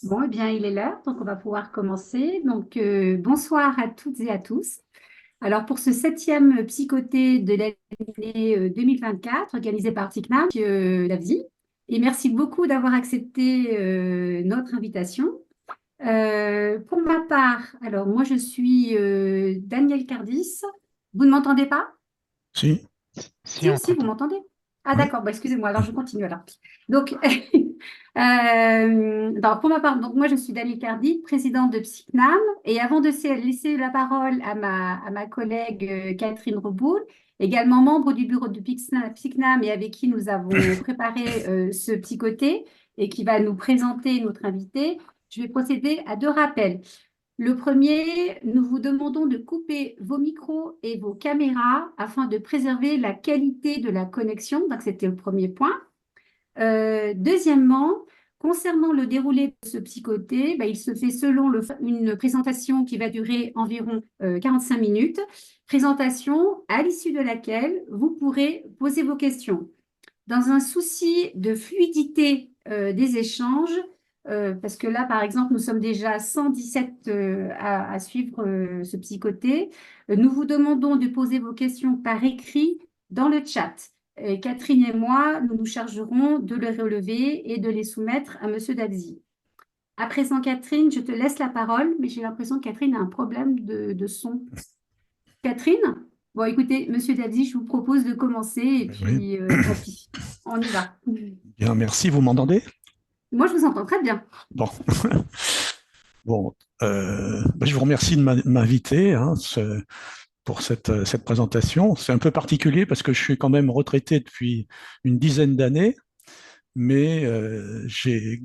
Bon, eh bien, il est l'heure, donc on va pouvoir commencer. Donc, bonsoir à toutes et à tous. Alors, pour ce septième psychoté de l'année 2024, organisé par TICNAM, Davzi, et merci beaucoup d'avoir accepté notre invitation. Pour ma part, alors moi, je suis Danielle Cardis. Vous ne m'entendez pas? Si, Si, Si on si, vous t'entend. m'entendez? Ah, oui. d'accord, bah, excusez-moi, alors je continue alors. Donc, donc, pour ma part, donc moi je suis Dani Cardi, présidente de Psycnam, et avant de laisser la parole à ma collègue Catherine Reboul, également membre du bureau de Psycnam et avec qui nous avons préparé ce psychoté et qui va nous présenter notre invité, je vais procéder à deux rappels. Le premier, nous vous demandons de couper vos micros et vos caméras afin de préserver la qualité de la connexion. Donc, c'était le premier point. Deuxièmement, concernant le déroulé de ce psychoté, il se fait selon une présentation qui va durer environ 45 minutes. Présentation à l'issue de laquelle vous pourrez poser vos questions. Dans un souci de fluidité des échanges, parce que là, par exemple, nous sommes déjà 117 à suivre ce psychoté, nous vous demandons de poser vos questions par écrit dans le chat. Et Catherine et moi, nous nous chargerons de les relever et de les soumettre à Monsieur Dabzi. À présent, Catherine, je te laisse la parole, mais j'ai l'impression que Catherine a un problème de son. Catherine? Bon, écoutez, Monsieur Dabzi, je vous propose de commencer et Oui. puis tant pis, on y va. Bien, merci. Vous m'entendez? Moi, je vous entends très bien. Bon. Bon, je vous remercie de m'inviter pour cette présentation. C'est un peu particulier parce que je suis quand même retraité depuis une dizaine d'années, mais j'ai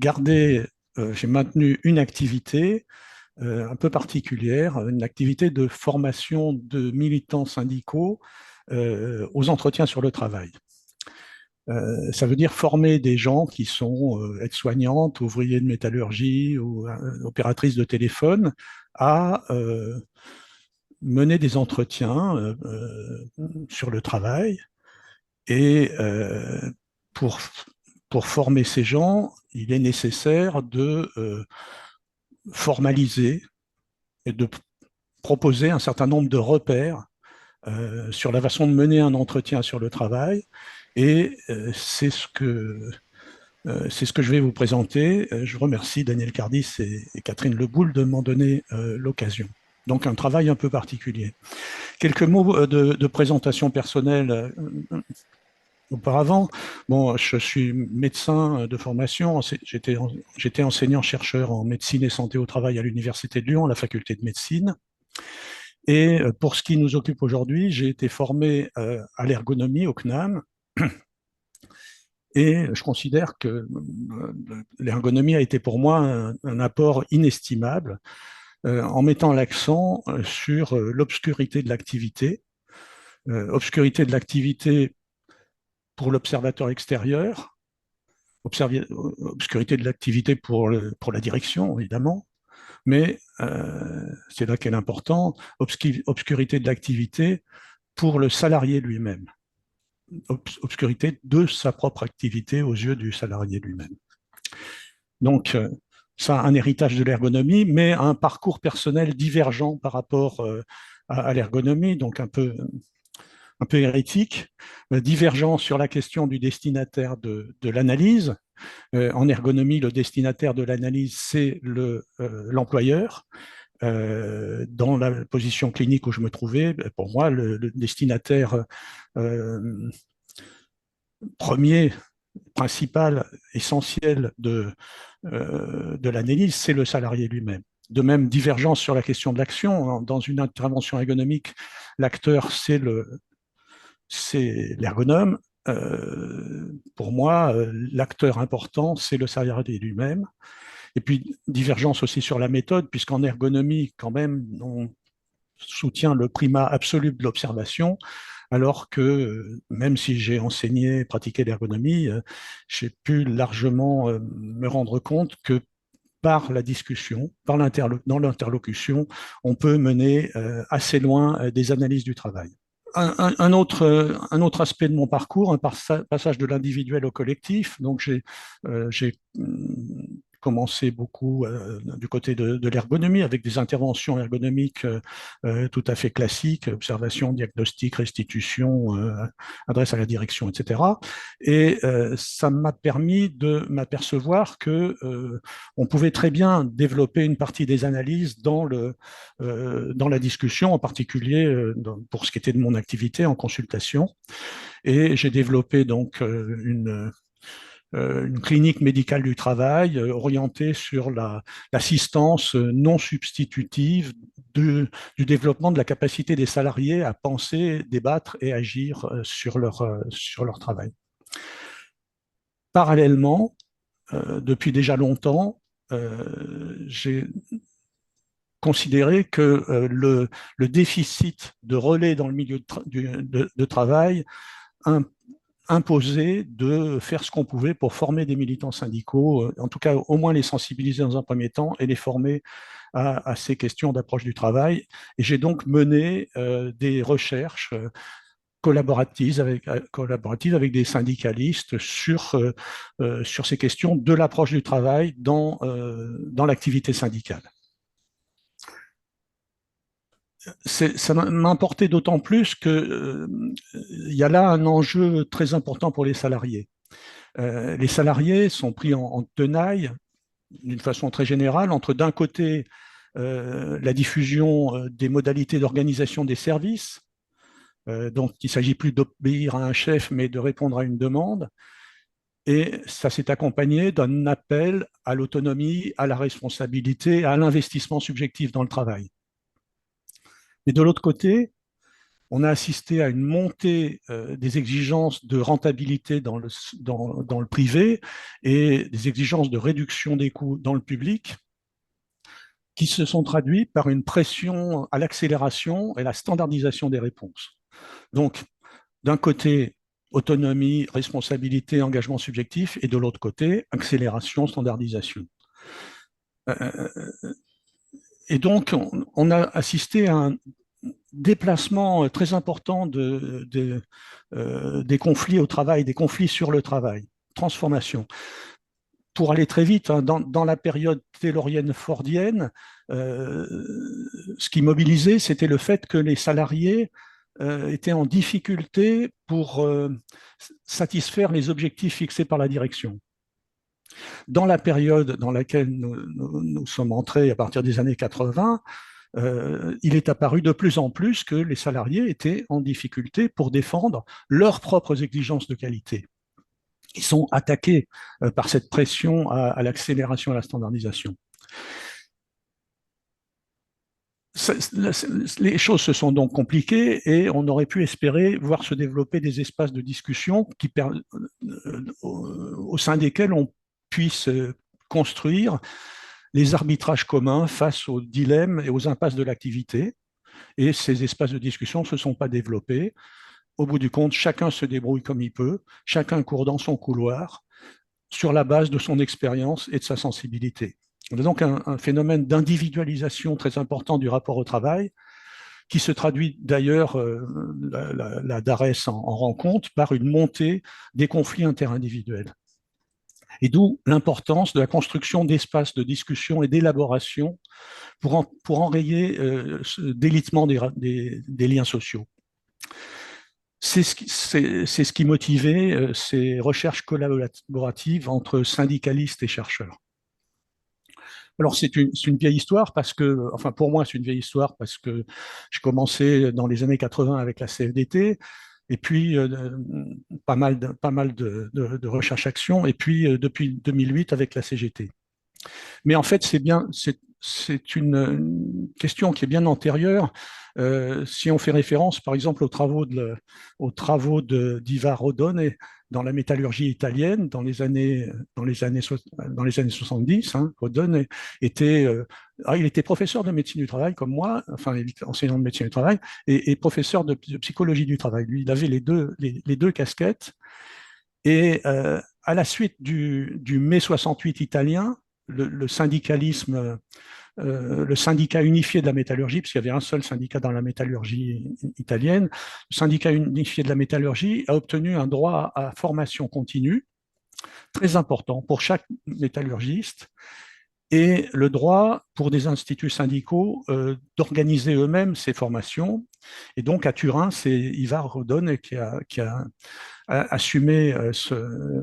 maintenu une activité un peu particulière, une activité de formation de militants syndicaux aux entretiens sur le travail. Ça veut dire former des gens qui sont aides-soignantes, ouvriers de métallurgie ou opératrices de téléphone à mener des entretiens sur le travail. Et pour, pour former ces gens, il est nécessaire de formaliser et de proposer un certain nombre de repères sur la façon de mener un entretien sur le travail. Et c'est ce que je vais vous présenter. Je remercie Daniel Cardis et Catherine Leboul de m'en donner l'occasion. Donc un travail un peu particulier. Quelques mots de présentation personnelle auparavant. Bon, je suis médecin de formation. J'étais enseignant-chercheur en médecine et santé au travail à l'Université de Lyon, à la faculté de médecine. Et pour ce qui nous occupe aujourd'hui, j'ai été formé à l'ergonomie au CNAM. Et je considère que l'ergonomie a été pour moi un apport inestimable en mettant l'accent sur l'obscurité de l'activité. Obscurité de l'activité pour l'observateur extérieur, obscurité de l'activité pour la direction, évidemment, mais c'est là qu'est l'important, obscurité de l'activité pour le salarié lui-même, obscurité de sa propre activité aux yeux du salarié lui-même. Donc, ça a un héritage de l'ergonomie, mais un parcours personnel divergent par rapport à l'ergonomie, donc un peu hérétique, divergent sur la question du destinataire de l'analyse. En ergonomie, le destinataire de l'analyse, c'est l'employeur. Dans la position clinique où je me trouvais, pour moi, le destinataire premier, principal, essentiel de l'analyse, c'est le salarié lui-même. De même, divergence sur la question de l'action. Dans une intervention ergonomique, l'acteur, c'est l'ergonome. Pour moi, l'acteur important, c'est le salarié lui-même. Et puis, divergence aussi sur la méthode, puisqu'en ergonomie, quand même, on soutient le primat absolu de l'observation, alors que même si j'ai enseigné, pratiqué l'ergonomie, j'ai pu largement me rendre compte que par la discussion, dans l'interlocution, on peut mener assez loin des analyses du travail. Un autre aspect de mon parcours, un passage de l'individuel au collectif. Donc, j'ai commencé beaucoup du côté de l'ergonomie, avec des interventions ergonomiques tout à fait classiques, observation, diagnostic, restitution, adresse à la direction, etc. Et ça m'a permis de m'apercevoir que on pouvait très bien développer une partie des analyses dans la discussion, en particulier pour ce qui était de mon activité en consultation. Et j'ai développé donc une clinique médicale du travail orientée sur l'assistance non substitutive du développement de la capacité des salariés à penser, débattre et agir sur leur travail. Parallèlement, depuis déjà longtemps, j'ai considéré que le déficit de relais dans le milieu de travail imposait de faire ce qu'on pouvait pour former des militants syndicaux, en tout cas au moins les sensibiliser dans un premier temps et les former à ces questions d'approche du travail. Et j'ai donc mené des recherches collaboratives avec des syndicalistes sur ces questions de l'approche du travail dans l'activité syndicale. Ça m'importait d'autant plus qu'il y a là un enjeu très important pour les salariés. Les salariés sont pris en tenaille, d'une façon très générale, entre d'un côté la diffusion des modalités d'organisation des services, donc il ne s'agit plus d'obéir à un chef, mais de répondre à une demande, et ça s'est accompagné d'un appel à l'autonomie, à la responsabilité, à l'investissement subjectif dans le travail. Mais de l'autre côté, on a assisté à une montée des exigences de rentabilité dans le privé et des exigences de réduction des coûts dans le public qui se sont traduites par une pression à l'accélération et la standardisation des réponses. Donc, d'un côté, autonomie, responsabilité, engagement subjectif, et de l'autre côté, accélération, standardisation. Et donc, on a assisté à un déplacement très important des conflits au travail, des conflits sur le travail, transformation. Pour aller très vite, hein, dans la période taylorienne-fordienne, ce qui mobilisait, c'était le fait que les salariés étaient en difficulté pour satisfaire les objectifs fixés par la direction. Dans la période dans laquelle nous sommes entrés à partir des années 80, il est apparu de plus en plus que les salariés étaient en difficulté pour défendre leurs propres exigences de qualité. Ils sont attaqués par cette pression à l'accélération et à la standardisation. Les choses se sont donc compliquées et on aurait pu espérer voir se développer des espaces de discussion au sein desquels on puisse construire les arbitrages communs face aux dilemmes et aux impasses de l'activité. Et ces espaces de discussion ne se sont pas développés. Au bout du compte, chacun se débrouille comme il peut, chacun court dans son couloir, sur la base de son expérience et de sa sensibilité. On a donc un phénomène d'individualisation très important du rapport au travail, qui se traduit d'ailleurs, la DARES en rend compte, par une montée des conflits interindividuels. Et d'où l'importance de la construction d'espaces de discussion et d'élaboration pour enrayer ce délitement des liens sociaux. C'est ce qui motivait ces recherches collaboratives entre syndicalistes et chercheurs. Alors, c'est une vieille histoire parce que, enfin, pour moi, c'est une vieille histoire parce que je commençais dans les années 80 avec la CFDT, et puis pas mal de recherche-action, et puis depuis 2008 avec la CGT. Mais en fait, c'est une question qui est bien antérieure. Si on fait référence, par exemple, aux travaux d'Ivar Rodone dans la métallurgie italienne dans les années 70, hein, Rodone il était professeur de médecine du travail comme moi, enfin, il était enseignant de médecine du travail et professeur de psychologie du travail. Lui, il avait les deux casquettes. Et à la suite du mai 68 italien, le syndicalisme, le syndicat unifié de la métallurgie, puisqu'il y avait un seul syndicat dans la métallurgie italienne, le syndicat unifié de la métallurgie a obtenu un droit à formation continue très important pour chaque métallurgiste, et le droit pour des instituts syndicaux d'organiser eux-mêmes ces formations. Et donc à Turin, c'est Ivar Rodon qui a assumé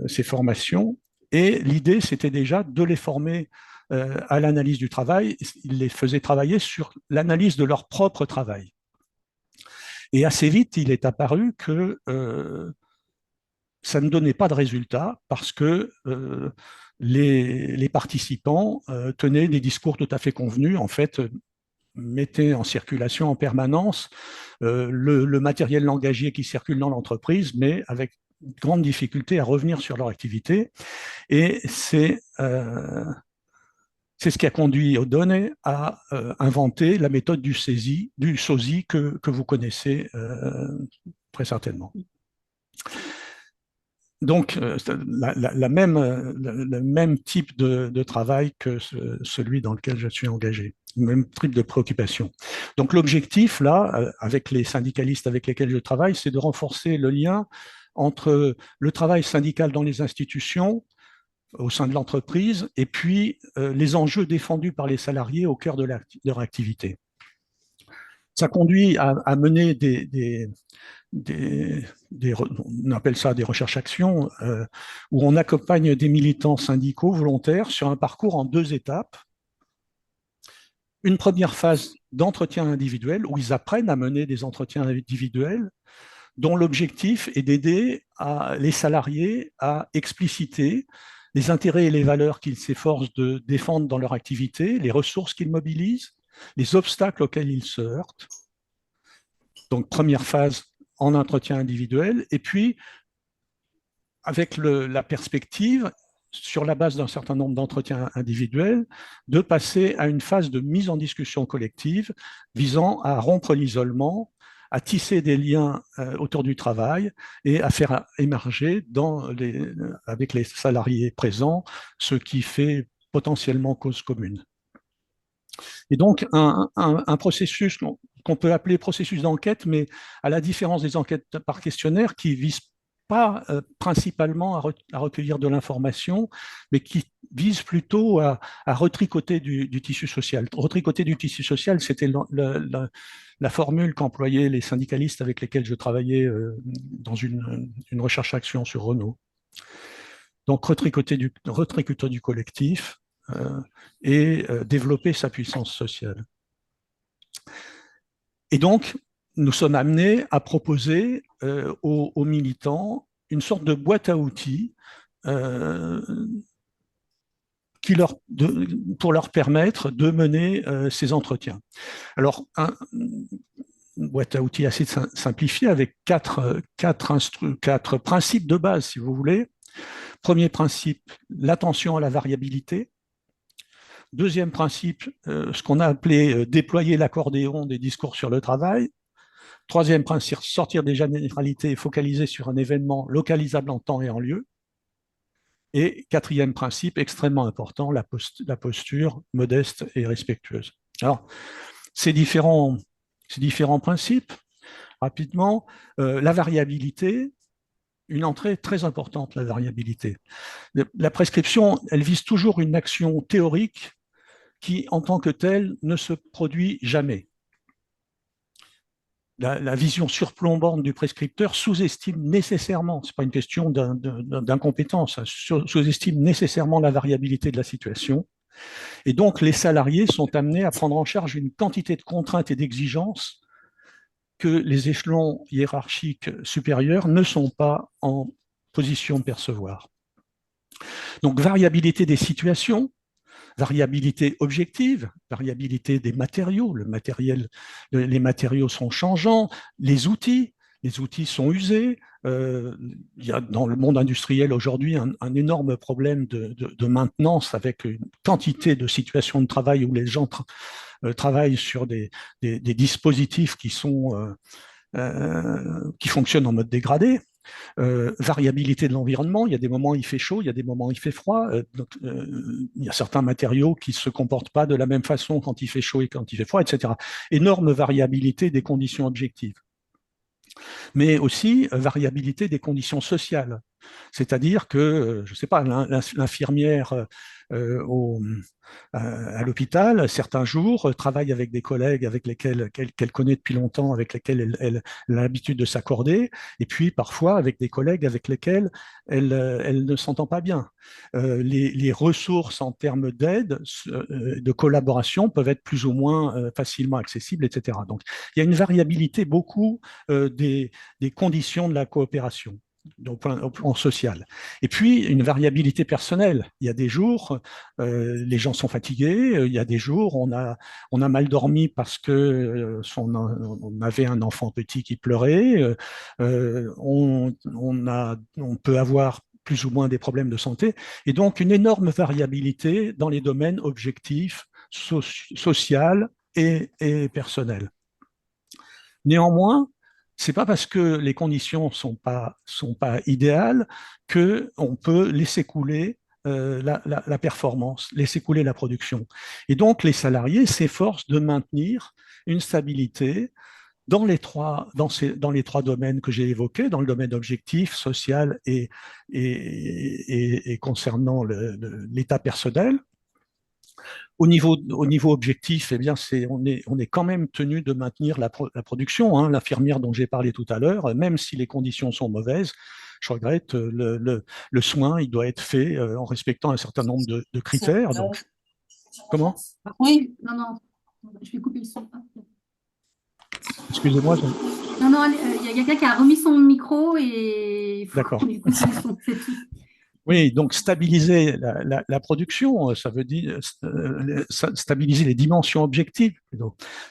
ces formations. Et l'idée, c'était déjà de les former à l'analyse du travail. Il les faisait travailler sur l'analyse de leur propre travail. Et assez vite, il est apparu que ça ne donnait pas de résultat parce que les participants tenaient des discours tout à fait convenus, en fait, mettaient en circulation en permanence le matériel langagier qui circule dans l'entreprise, mais avec grande difficulté à revenir sur leur activité. Et c'est ce qui a conduit O'Donnell à inventer la méthode du SOSI que vous connaissez très certainement. Donc, le même type de travail que celui dans lequel je suis engagé, le même type de préoccupation. Donc, l'objectif, là, avec les syndicalistes avec lesquels je travaille, c'est de renforcer le lien entre le travail syndical dans les institutions, au sein de l'entreprise, et puis les enjeux défendus par les salariés au cœur de leur activité. Ça conduit à mener on appelle ça des recherches-actions, où on accompagne des militants syndicaux volontaires sur un parcours en 2 étapes. Une première phase d'entretien individuel, où ils apprennent à mener des entretiens individuels, dont l'objectif est d'aider les salariés à expliciter les intérêts et les valeurs qu'ils s'efforcent de défendre dans leur activité, les ressources qu'ils mobilisent, les obstacles auxquels ils se heurtent. Donc, première phase en entretien individuel, et puis avec la perspective, sur la base d'un certain nombre d'entretiens individuels, de passer à une phase de mise en discussion collective visant à rompre l'isolement, à tisser des liens autour du travail et à faire émerger avec les salariés présents ce qui fait potentiellement cause commune. Et donc, un processus qu'on peut appeler processus d'enquête, mais à la différence des enquêtes par questionnaire qui visent pas principalement à recueillir de l'information, mais qui vise plutôt à retricoter du tissu social. Retricoter du tissu social, c'était la formule qu'employaient les syndicalistes avec lesquels je travaillais dans une recherche-action sur Renault. Donc, retricoter du collectif et développer sa puissance sociale. Et donc, nous sommes amenés à proposer aux militants une sorte de boîte à outils pour leur permettre de mener ces entretiens. Alors, une boîte à outils assez simplifiée avec quatre principes de base, si vous voulez. Premier principe, l'attention à la variabilité. Deuxième principe, ce qu'on a appelé déployer l'accordéon des discours sur le travail. Troisième principe, sortir des généralités et focaliser sur un événement localisable en temps et en lieu. Et quatrième principe, extrêmement important, la posture modeste et respectueuse. Alors, ces différents principes, rapidement, la variabilité, une entrée très importante, la variabilité. La prescription, elle vise toujours une action théorique qui, en tant que telle, ne se produit jamais. La vision surplombante du prescripteur sous-estime nécessairement, ce n'est pas une question d'incompétence, sous-estime nécessairement la variabilité de la situation. Et donc, les salariés sont amenés à prendre en charge une quantité de contraintes et d'exigences que les échelons hiérarchiques supérieurs ne sont pas en position de percevoir. Donc, variabilité des situations, variabilité objective, variabilité des matériaux, les matériaux sont changeants, les outils sont usés. Il y a dans le monde industriel aujourd'hui un énorme problème de maintenance avec une quantité de situations de travail où les gens travaillent sur des dispositifs qui fonctionnent en mode dégradé. Variabilité de l'environnement, il y a des moments où il fait chaud, il y a des moments où il fait froid, il y a certains matériaux qui ne se comportent pas de la même façon quand il fait chaud et quand il fait froid, etc. Énorme variabilité des conditions objectives. Mais aussi variabilité des conditions sociales. C'est-à-dire que, je ne sais pas, l'infirmière au, à l'hôpital, certains jours, travaille avec des collègues avec lesquels qu'elle connaît depuis longtemps, avec lesquels elle a l'habitude de s'accorder, et puis parfois avec des collègues avec lesquels elle ne s'entend pas bien. Les ressources en termes d'aide, de collaboration peuvent être plus ou moins facilement accessibles, etc. Donc, il y a une variabilité beaucoup des conditions de la coopération au plan social. Et puis, une variabilité personnelle. Il y a des jours, les gens sont fatigués, il y a des jours, on a mal dormi parce que on avait un enfant petit qui pleurait, on peut avoir plus ou moins des problèmes de santé, et donc une énorme variabilité dans les domaines objectifs, social et personnel. Néanmoins, c'est pas parce que les conditions sont pas idéales que on peut laisser couler la performance, laisser couler la production. Et donc, les salariés s'efforcent de maintenir une stabilité dans les trois domaines que j'ai évoqués, dans le domaine objectif, social et concernant l'état personnel. Au niveau objectif, eh bien, on est quand même tenu de maintenir la production. Hein. L'infirmière dont j'ai parlé tout à l'heure, même si les conditions sont mauvaises, je regrette, le soin, il doit être fait en respectant un certain nombre de critères. Donc, comment? Oui, non, non, je vais couper le son. Excusez-moi. Non, non, il y a quelqu'un qui a remis son micro et il faut D'accord. lui couper le son, c'est tout. Oui, donc stabiliser la production, ça veut dire stabiliser les dimensions objectives,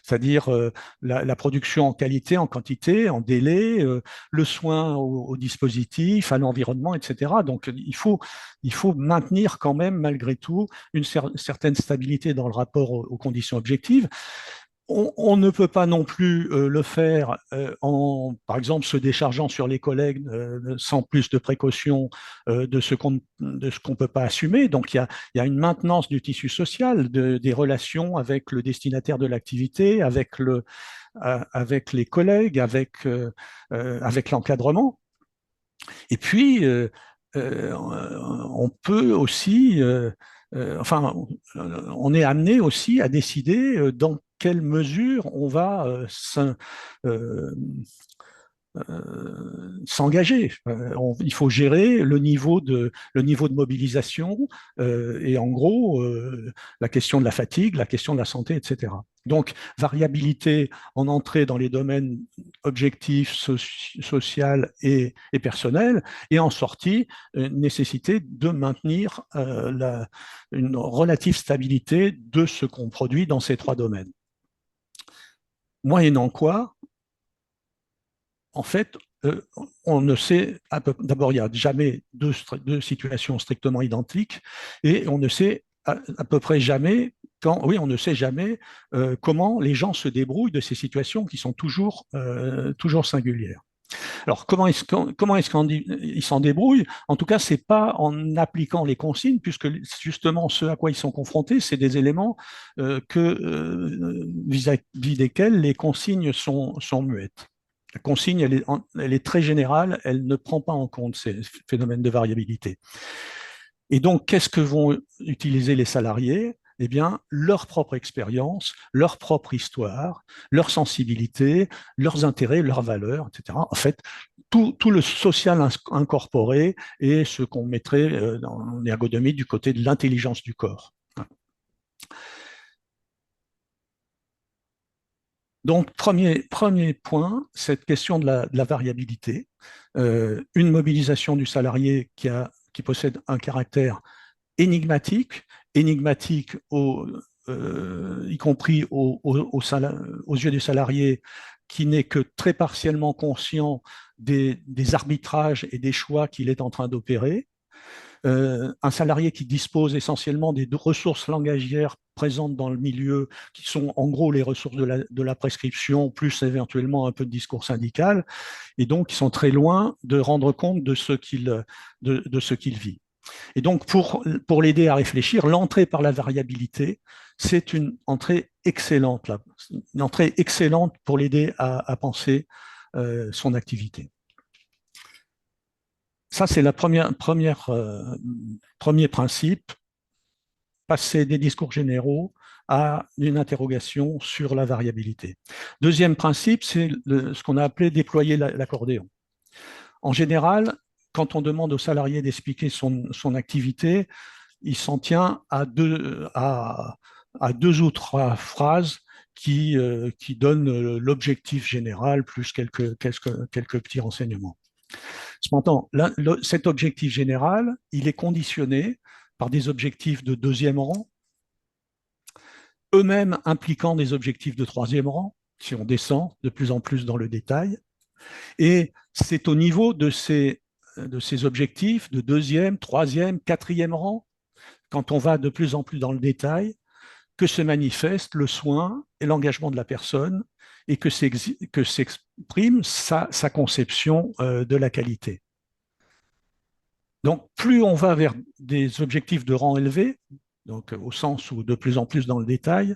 c'est-à-dire la production en qualité, en quantité, en délai, le soin au dispositif, à l'environnement, etc. Donc il faut maintenir quand même, malgré tout, une certaine stabilité dans le rapport aux conditions objectives. On ne peut pas non plus le faire par exemple, se déchargeant sur les collègues sans plus de précaution de ce qu'on ne peut pas assumer. Donc, il y a une maintenance du tissu social, des relations avec le destinataire de l'activité, avec les collègues, avec l'encadrement. Et puis, on peut aussi, enfin, on est amené aussi à décider dans quelle mesure on va s'engager. Il faut gérer le niveau de mobilisation et en gros la question de la fatigue, la question de la santé, etc. Donc, variabilité en entrée dans les domaines objectifs, social et personnel, et en sortie, nécessité de maintenir une relative stabilité de ce qu'on produit dans ces trois domaines. Moyennant quoi, en fait, on ne sait, d'abord, il n'y a jamais deux situations strictement identiques, et on ne sait à peu près jamais, on ne sait jamais comment les gens se débrouillent de ces situations qui sont toujours singulières. Alors, comment est-ce qu'ils s'en débrouillent? En tout cas, c'est pas en appliquant les consignes, puisque justement, ce à quoi ils sont confrontés, c'est des éléments vis-à-vis desquels les consignes sont muettes. La consigne, elle est très générale, elle ne prend pas en compte ces phénomènes de variabilité. Et donc, qu'est-ce que vont utiliser les salariés? Eh bien, leur propre expérience, leur propre histoire, leur sensibilité, leurs intérêts, leurs valeurs, etc. En fait, tout le social incorporé et ce qu'on mettrait en ergonomie du côté de l'intelligence du corps. Donc, premier point, cette question de la variabilité. Une mobilisation du salarié qui possède un caractère énigmatique y compris aux yeux des salariés, qui n'est que très partiellement conscient des arbitrages et des choix qu'il est en train d'opérer. Un salarié qui dispose essentiellement des ressources langagières présentes dans le milieu, qui sont en gros les ressources de la prescription, plus éventuellement un peu de discours syndical, et donc qui sont très loin de rendre compte de ce qu'il vit. Et donc, pour l'aider à réfléchir, l'entrée par la variabilité, c'est une entrée excellente, une entrée excellente pour l'aider à penser son activité. Ça, c'est le premier principe, passer des discours généraux à une interrogation sur la variabilité. Deuxième principe, c'est ce qu'on a appelé déployer l'accordéon. En général, quand on demande au salarié d'expliquer son activité, il s'en tient à deux ou trois phrases qui donnent l'objectif général plus quelques petits renseignements. Cependant, cet objectif général, il est conditionné par des objectifs de deuxième rang, eux-mêmes impliquant des objectifs de troisième rang, si on descend de plus en plus dans le détail. Et c'est au niveau de ces objectifs de deuxième, troisième, quatrième rang, quand on va de plus en plus dans le détail, que se manifeste le soin et l'engagement de la personne et que s'exprime sa conception de la qualité. Donc, plus on va vers des objectifs de rang élevé, donc au sens où de plus en plus dans le détail,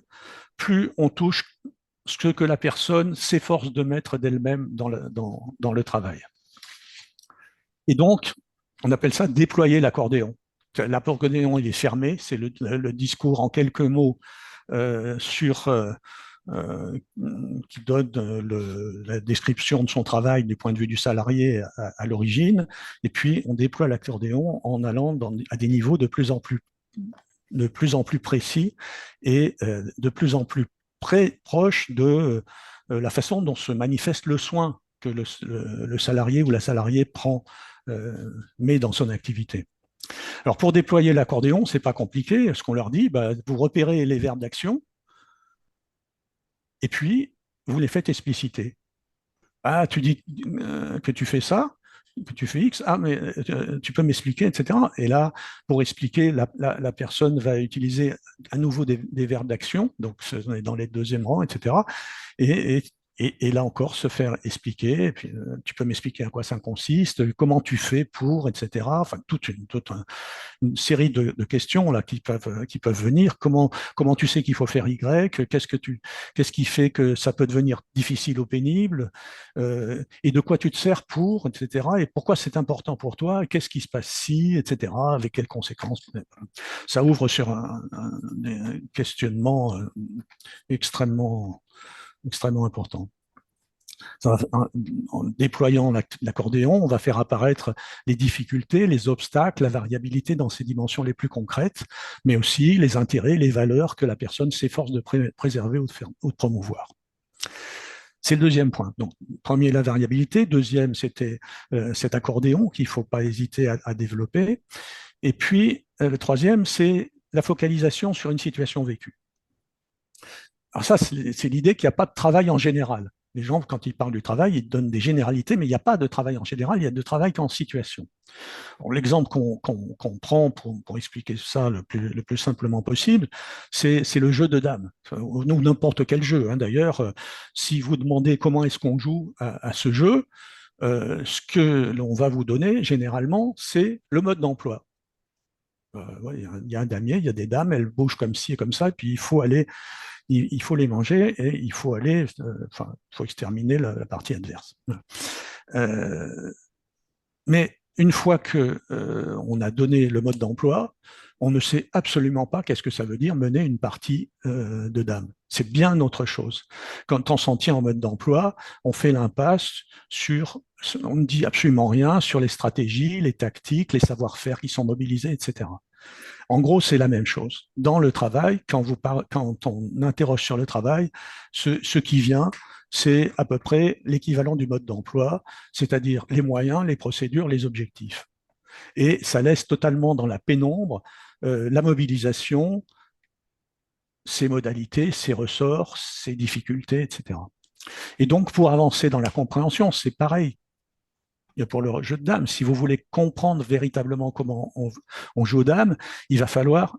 plus on touche ce que la personne s'efforce de mettre d'elle-même dans le travail. Et donc, on appelle ça déployer l'accordéon. L'accordéon, il est fermé, c'est le discours en quelques mots qui donne la description de son travail du point de vue du salarié à l'origine, et puis on déploie l'accordéon en allant à des niveaux de plus en plus précis et de plus en plus proche de la façon dont se manifeste le soin que le salarié ou la salariée met dans son activité. Alors pour déployer l'accordéon, c'est pas compliqué. Ce qu'on leur dit, vous repérez les verbes d'action et puis vous les faites expliciter. Ah, tu dis que tu fais ça, que tu fais X, ah, mais tu peux m'expliquer, etc. Et là, pour expliquer, la personne va utiliser à nouveau des verbes d'action, donc on est dans les deuxièmes rangs, etc. Et là encore, se faire expliquer, et puis, tu peux m'expliquer à quoi ça consiste, comment tu fais pour, etc. Enfin, toute une série de questions là, qui peuvent venir. Comment tu sais qu'il faut faire Y? Qu'est-ce qui fait que ça peut devenir difficile ou pénible? Et de quoi tu te sers pour, etc. Et pourquoi c'est important pour toi? Qu'est-ce qui se passe si, etc. Avec quelles conséquences? Ça ouvre sur un questionnement extrêmement, extrêmement important. En déployant l'accordéon, on va faire apparaître les difficultés, les obstacles, la variabilité dans ses dimensions les plus concrètes, mais aussi les intérêts, les valeurs que la personne s'efforce de préserver ou de promouvoir. C'est le deuxième point. Donc, premier, la variabilité. Deuxième, c'était cet accordéon qu'il ne faut pas hésiter à développer. Et puis, le troisième, c'est la focalisation sur une situation vécue. Alors ça, c'est l'idée qu'il n'y a pas de travail en général. Les gens, quand ils parlent du travail, ils donnent des généralités, mais il n'y a pas de travail en général, il y a de travail qu'en situation. L'exemple qu'on prend pour expliquer ça le plus simplement possible, c'est le jeu de dames, ou n'importe quel jeu. D'ailleurs, si vous demandez comment est-ce qu'on joue à ce jeu, ce que l'on va vous donner, généralement, c'est le mode d'emploi. Il y a un damier, il y a des dames, elles bougent comme ci et comme ça, et puis il faut les manger et il faut il faut exterminer la partie adverse. Mais une fois qu'on a donné le mode d'emploi, on ne sait absolument pas qu'est-ce que ça veut dire mener une partie de dames. C'est bien autre chose. Quand on s'en tient en mode d'emploi, on fait l'impasse on ne dit absolument rien sur les stratégies, les tactiques, les savoir-faire qui sont mobilisés, etc. En gros, c'est la même chose. Dans le travail, quand on interroge sur le travail, ce qui vient, c'est à peu près l'équivalent du mode d'emploi, c'est-à-dire les moyens, les procédures, les objectifs. Et ça laisse totalement dans la pénombre la mobilisation, ses modalités, ses ressorts, ses difficultés, etc. Et donc, pour avancer dans la compréhension, c'est pareil. Pour le jeu de dames, si vous voulez comprendre véritablement comment on joue aux dames, il va falloir,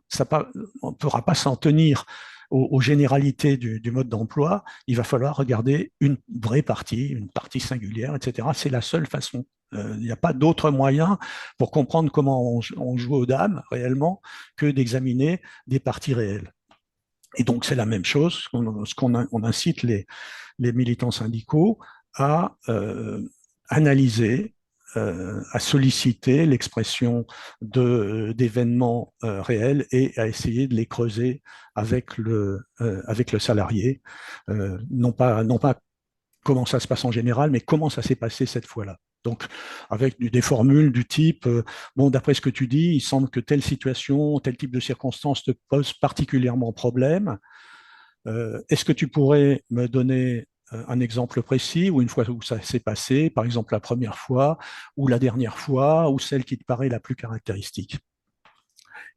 on ne pourra pas s'en tenir aux généralités du mode d'emploi, il va falloir regarder une partie singulière, etc. C'est la seule façon. Il n'y a pas d'autre moyen pour comprendre comment on joue aux dames réellement que d'examiner des parties réelles. Et donc c'est la même chose, on incite les militants syndicaux à analyser à solliciter l'expression d'événements réels et à essayer de les creuser avec le salarié, non pas comment ça se passe en général, mais comment ça s'est passé cette fois-là. Donc, avec des formules du type, bon, d'après ce que tu dis, il semble que telle situation, tel type de circonstance te pose particulièrement problème. Est-ce que tu pourrais me donner un exemple précis ou une fois où ça s'est passé, par exemple la première fois ou la dernière fois ou celle qui te paraît la plus caractéristique?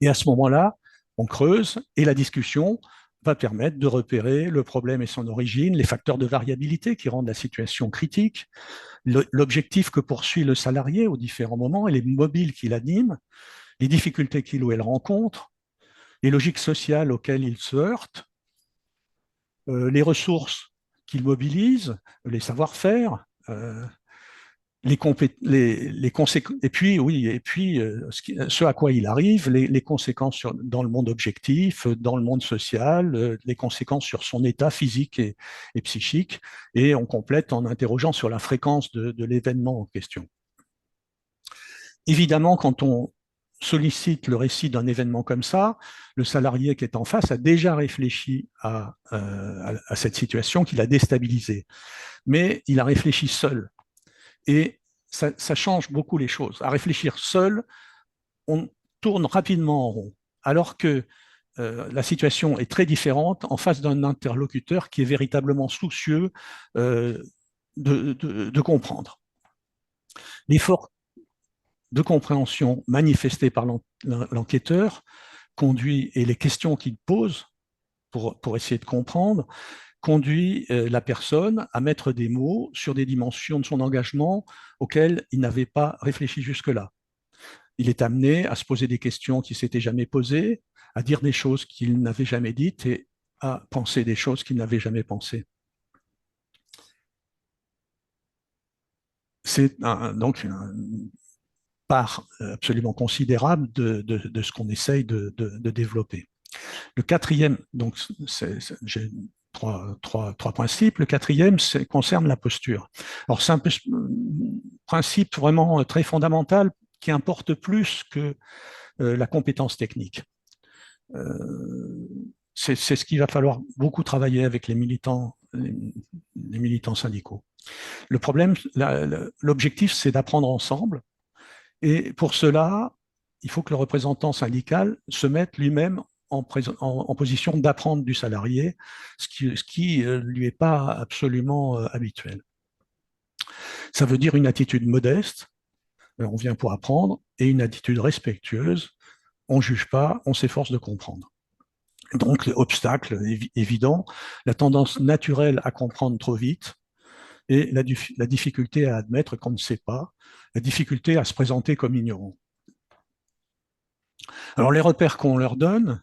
Et à ce moment-là, on creuse et la discussion va permettre de repérer le problème et son origine, les facteurs de variabilité qui rendent la situation critique, l'objectif que poursuit le salarié aux différents moments et les mobiles qui l'animent, les difficultés qu'il ou elle rencontre, les logiques sociales auxquelles il se heurte, les ressources qu'il mobilise, les savoir-faire, les conséquences, et puis oui, et puis ce à quoi il arrive, les conséquences dans le monde objectif, dans le monde social, les conséquences sur son état physique et psychique, et on complète en interrogeant sur la fréquence de l'événement en question. Évidemment, quand on sollicite le récit d'un événement comme ça, le salarié qui est en face a déjà réfléchi à cette situation qui l'a déstabilisé, mais il a réfléchi seul. Et ça change beaucoup les choses. À réfléchir seul, on tourne rapidement en rond, alors que la situation est très différente en face d'un interlocuteur qui est véritablement soucieux de comprendre. L'effort de compréhension manifesté par l'enquêteur conduit, et les questions qu'il pose pour essayer de comprendre, conduit la personne à mettre des mots sur des dimensions de son engagement auxquelles il n'avait pas réfléchi jusque-là. Il est amené à se poser des questions qu'il ne s'était jamais posées, à dire des choses qu'il n'avait jamais dites et à penser des choses qu'il n'avait jamais pensées. C'est donc une part absolument considérable de ce qu'on essaye de développer. Le quatrième, donc j'ai trois principes. Le quatrième concerne la posture. Alors c'est un principe vraiment très fondamental qui importe plus que la compétence technique. C'est ce qu'il va falloir beaucoup travailler avec les militants syndicaux. Le problème, l'objectif, c'est d'apprendre ensemble. Et pour cela, il faut que le représentant syndical se mette lui-même en position d'apprendre du salarié, ce qui lui est pas absolument habituel. Ça veut dire une attitude modeste, on vient pour apprendre, et une attitude respectueuse, on ne juge pas, on s'efforce de comprendre. Donc, obstacle évident, la tendance naturelle à comprendre trop vite, et la difficulté à admettre qu'on ne sait pas, la difficulté à se présenter comme ignorant. Alors, les repères qu'on leur donne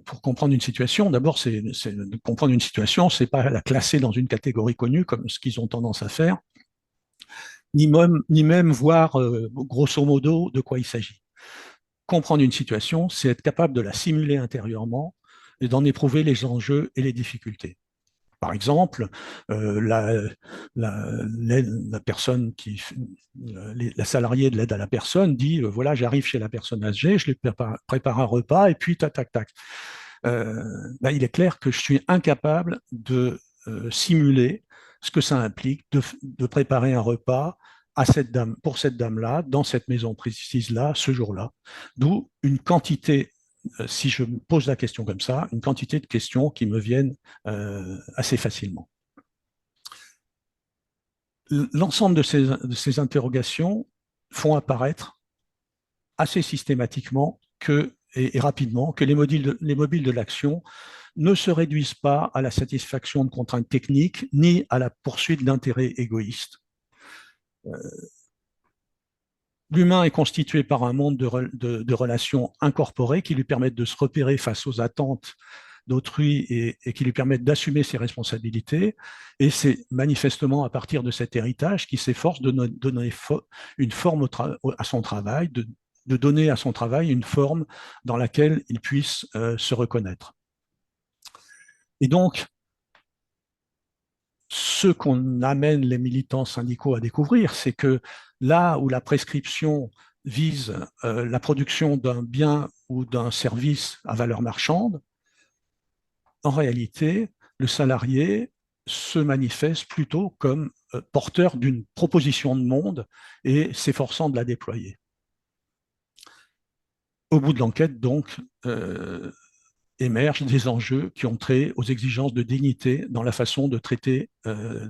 pour comprendre une situation, d'abord, c'est comprendre une situation, c'est pas la classer dans une catégorie connue comme ce qu'ils ont tendance à faire, ni même voir grosso modo de quoi il s'agit. Comprendre une situation, c'est être capable de la simuler intérieurement et d'en éprouver les enjeux et les difficultés. Par exemple, la personne la salariée de l'aide à la personne dit voilà, j'arrive chez la personne âgée, je lui prépare un repas et puis tac, tac, tac. Il est clair que je suis incapable de simuler ce que ça implique de préparer un repas pour cette dame-là, dans cette maison précise-là, ce jour-là. D'où une quantité, si je me pose la question comme ça, une quantité de questions qui me viennent assez facilement. L'ensemble de ces interrogations font apparaître assez systématiquement et rapidement que les mobiles de l'action ne se réduisent pas à la satisfaction de contraintes techniques ni à la poursuite d'intérêts égoïstes. L'humain est constitué par un monde de relations incorporées qui lui permettent de se repérer face aux attentes d'autrui et qui lui permettent d'assumer ses responsabilités. Et c'est manifestement à partir de cet héritage qu'il s'efforce de donner une forme à son travail, de donner à son travail une forme dans laquelle il puisse se reconnaître. Et donc, ce qu'on amène les militants syndicaux à découvrir, c'est que là où la prescription vise la production d'un bien ou d'un service à valeur marchande, en réalité, le salarié se manifeste plutôt comme porteur d'une proposition de monde et s'efforçant de la déployer. Au bout de l'enquête, donc, émergent des enjeux qui ont trait aux exigences de dignité dans la façon de traiter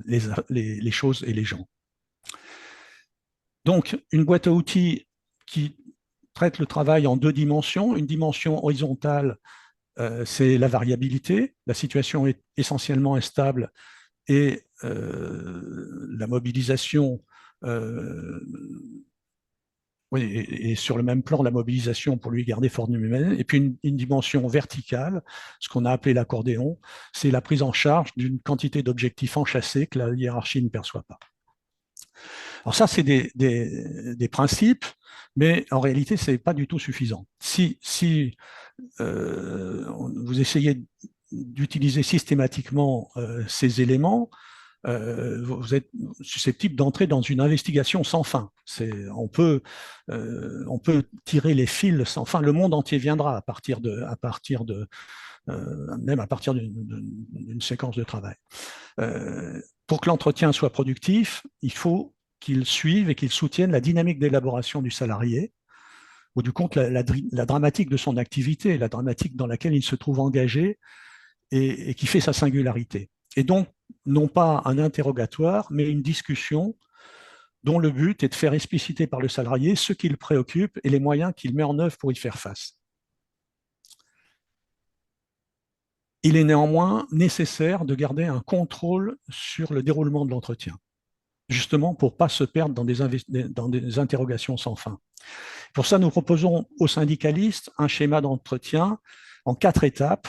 les choses et les gens. Donc, une boîte à outils qui traite le travail en deux dimensions. Une dimension horizontale, c'est la variabilité. La situation est essentiellement instable et la mobilisation oui, et sur le même plan, la mobilisation pour lui garder forme humaine. Et puis une dimension verticale, ce qu'on a appelé l'accordéon, c'est la prise en charge d'une quantité d'objectifs enchâssés que la hiérarchie ne perçoit pas. Alors ça, c'est des principes, mais en réalité, ce n'est pas du tout suffisant. Si vous essayez d'utiliser systématiquement ces éléments, vous êtes susceptible d'entrer dans une investigation sans fin. On peut tirer les fils sans fin. Le monde entier viendra même à partir d'une séquence de travail. Pour que l'entretien soit productif, il faut qu'il suive et qu'il soutienne la dynamique d'élaboration du salarié, ou du compte la dramatique de son activité, la dramatique dans laquelle il se trouve engagé et qui fait sa singularité. Et donc, non pas un interrogatoire, mais une discussion dont le but est de faire expliciter par le salarié ce qui le préoccupe et les moyens qu'il met en œuvre pour y faire face. Il est néanmoins nécessaire de garder un contrôle sur le déroulement de l'entretien, justement pour ne pas se perdre dans des interrogations sans fin. Pour ça, nous proposons aux syndicalistes un schéma d'entretien en 4 étapes,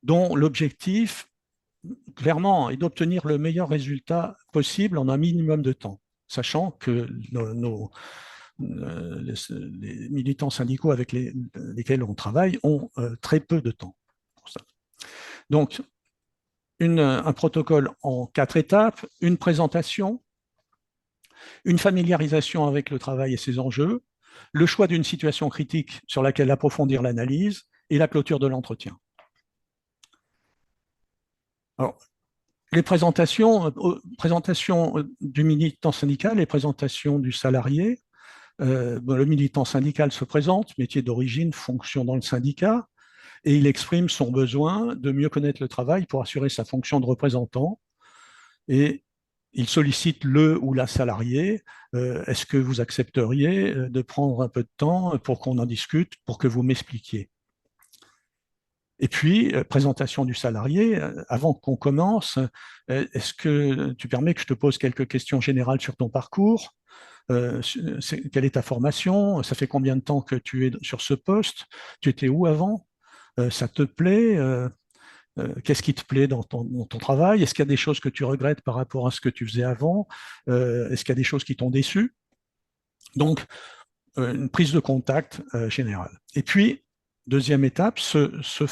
dont l'objectif, clairement, est d'obtenir le meilleur résultat possible en un minimum de temps, sachant que les militants syndicaux avec lesquels on travaille ont très peu de temps pour ça. Donc, un protocole en 4 étapes, une présentation, une familiarisation avec le travail et ses enjeux, le choix d'une situation critique sur laquelle approfondir l'analyse et la clôture de l'entretien. Alors, les présentations du militant syndical et présentations du salarié. Le militant syndical se présente, métier d'origine, fonction dans le syndicat, et il exprime son besoin de mieux connaître le travail pour assurer sa fonction de représentant. Et il sollicite le ou la salariée. Est-ce que vous accepteriez de prendre un peu de temps pour qu'on en discute, pour que vous m'expliquiez? Et puis, présentation du salarié, avant qu'on commence, est-ce que tu permets que je te pose quelques questions générales sur ton parcours? Quelle est ta formation? Ça fait combien de temps que tu es sur ce poste? Tu étais où avant? Ça te plaît? Qu'est-ce qui te plaît dans ton travail? Est-ce qu'il y a des choses que tu regrettes par rapport à ce que tu faisais avant? Est-ce qu'il y a des choses qui t'ont déçu? Donc, une prise de contact générale. Et puis, deuxième étape, se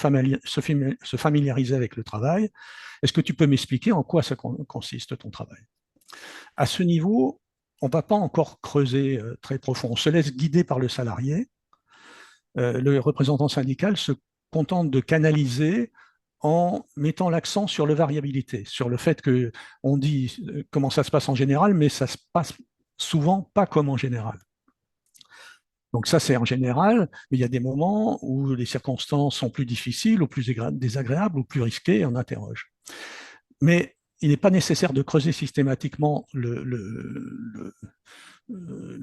familiariser avec le travail. Est-ce que tu peux m'expliquer en quoi ça consiste ton travail? À ce niveau, on ne va pas encore creuser très profond. On se laisse guider par le salarié. Le représentant syndical se contente de canaliser en mettant l'accent sur la variabilité, sur le fait qu'on dit comment ça se passe en général, mais ça se passe souvent pas comme en général. Donc ça, c'est en général, mais il y a des moments où les circonstances sont plus difficiles, ou plus désagréables, ou plus risquées, et on interroge. Mais il n'est pas nécessaire de creuser systématiquement le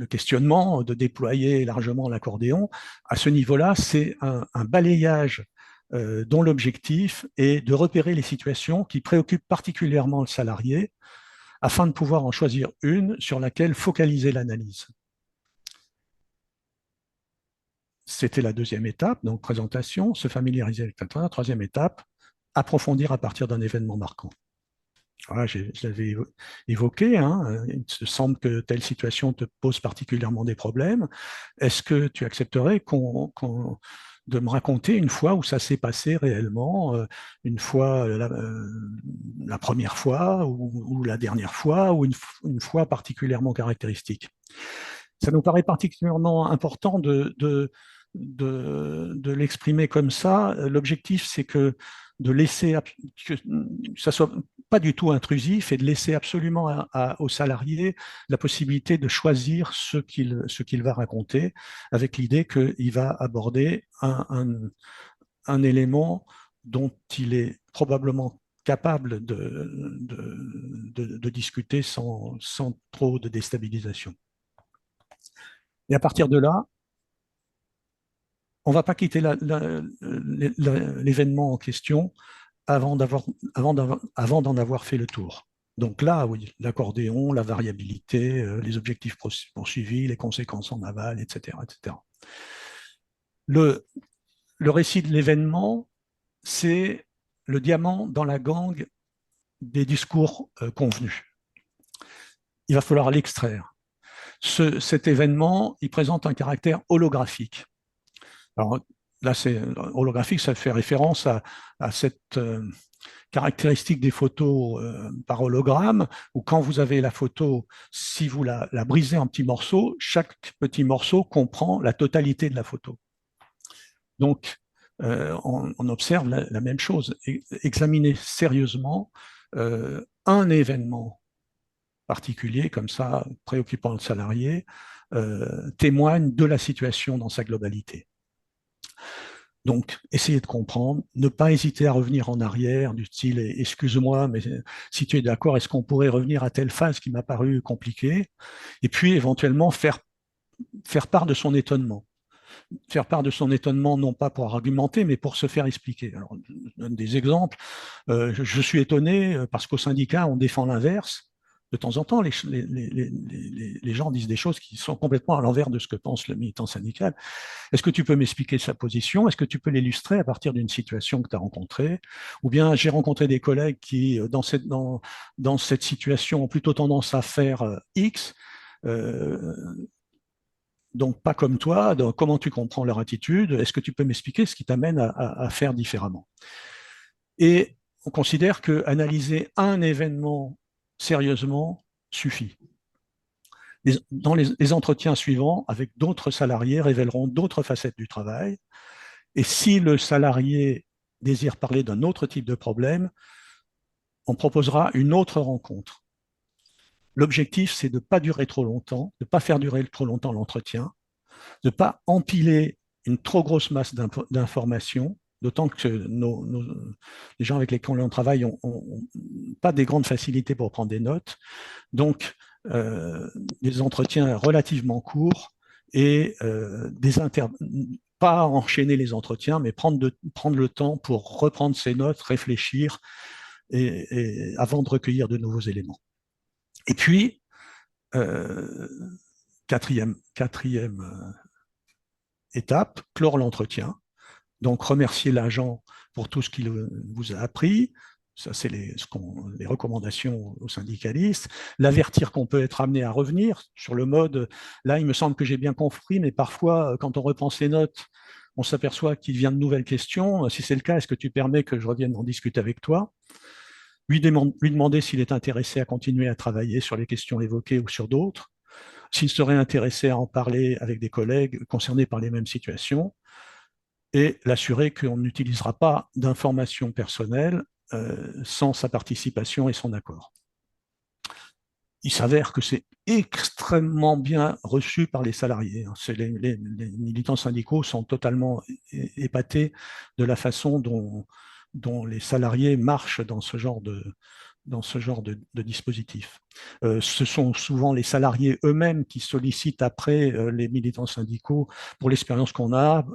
questionnement, de déployer largement l'accordéon. À ce niveau-là, c'est un balayage dont l'objectif est de repérer les situations qui préoccupent particulièrement le salarié afin de pouvoir en choisir une sur laquelle focaliser l'analyse. C'était la deuxième étape, donc présentation, se familiariser avec le travail. Troisième étape, approfondir à partir d'un événement marquant. Voilà, je l'avais évoqué, hein, il te semble que telle situation te pose particulièrement des problèmes. Est-ce que tu accepterais qu'on de me raconter une fois où ça s'est passé réellement, une fois la première fois ou la dernière fois ou une fois particulièrement caractéristique. Ça nous paraît particulièrement important de l'exprimer comme ça. L'objectif, c'est que de laisser que ça soit pas du tout intrusif et de laisser absolument aux salariés la possibilité de choisir ce qu'il va raconter, avec l'idée qu'il va aborder un élément dont il est probablement capable de discuter sans trop de déstabilisation. Et à partir de là, on ne va pas quitter l'événement en question avant d'en avoir fait le tour. Donc là, oui, l'accordéon, la variabilité, les objectifs poursuivis, les conséquences en aval, etc. etc. Le récit de l'événement, c'est le diamant dans la gangue des discours convenus. Il va falloir l'extraire. Cet événement, il présente un caractère holographique. Alors là, c'est holographique, ça fait référence à cette caractéristique des photos par hologramme, où quand vous avez la photo, si vous la brisez en petits morceaux, chaque petit morceau comprend la totalité de la photo. Donc, on observe la même chose. Examiner sérieusement un événement particulier, comme ça, préoccupant le salarié, témoigne de la situation dans sa globalité. Donc, essayez de comprendre, ne pas hésiter à revenir en arrière, du style, excuse-moi, mais si tu es d'accord, est-ce qu'on pourrait revenir à telle phase qui m'a paru compliquée? Et puis, éventuellement, faire part de son étonnement. Faire part de son étonnement, non pas pour argumenter, mais pour se faire expliquer. Alors, je donne des exemples. Je suis étonné parce qu'au syndicat, on défend l'inverse. De temps en temps, les gens disent des choses qui sont complètement à l'envers de ce que pense le militant syndical. Est-ce que tu peux m'expliquer sa position? Est-ce que tu peux l'illustrer à partir d'une situation que tu as rencontrée? Ou bien j'ai rencontré des collègues qui, dans cette situation, ont plutôt tendance à faire X, donc pas comme toi, donc comment tu comprends leur attitude? Est-ce que tu peux m'expliquer ce qui t'amène à faire différemment? Et on considère que analyser un événement sérieusement suffit. Dans les entretiens suivants, avec d'autres salariés, révéleront d'autres facettes du travail. Et si le salarié désire parler d'un autre type de problème, on proposera une autre rencontre. L'objectif, c'est de ne pas durer trop longtemps, de ne pas faire durer trop longtemps l'entretien, de ne pas empiler une trop grosse masse d'informations, d'autant que les gens avec lesquels on travaille n'ont pas des grandes facilités pour prendre des notes. Donc, des entretiens relativement courts et pas enchaîner les entretiens, mais prendre le temps pour reprendre ses notes, réfléchir avant de recueillir de nouveaux éléments. Et puis, quatrième étape, clore l'entretien. Donc, remercier l'agent pour tout ce qu'il vous a appris. Ça, c'est les recommandations aux syndicalistes. L'avertir qu'on peut être amené à revenir sur le mode, là, il me semble que j'ai bien compris, mais parfois, quand on reprend ses notes, on s'aperçoit qu'il vient de nouvelles questions. Si c'est le cas, est-ce que tu permets que je revienne en discuter avec toi? Lui demander s'il est intéressé à continuer à travailler sur les questions évoquées ou sur d'autres, s'il serait intéressé à en parler avec des collègues concernés par les mêmes situations, et l'assurer qu'on n'utilisera pas d'informations personnelles sans sa participation et son accord. Il s'avère que c'est extrêmement bien reçu par les salariés. Les militants syndicaux sont totalement épatés de la façon dont les salariés marchent dans ce genre de dispositif. Ce sont souvent les salariés eux-mêmes qui sollicitent après les militants syndicaux pour l'expérience qu'on a,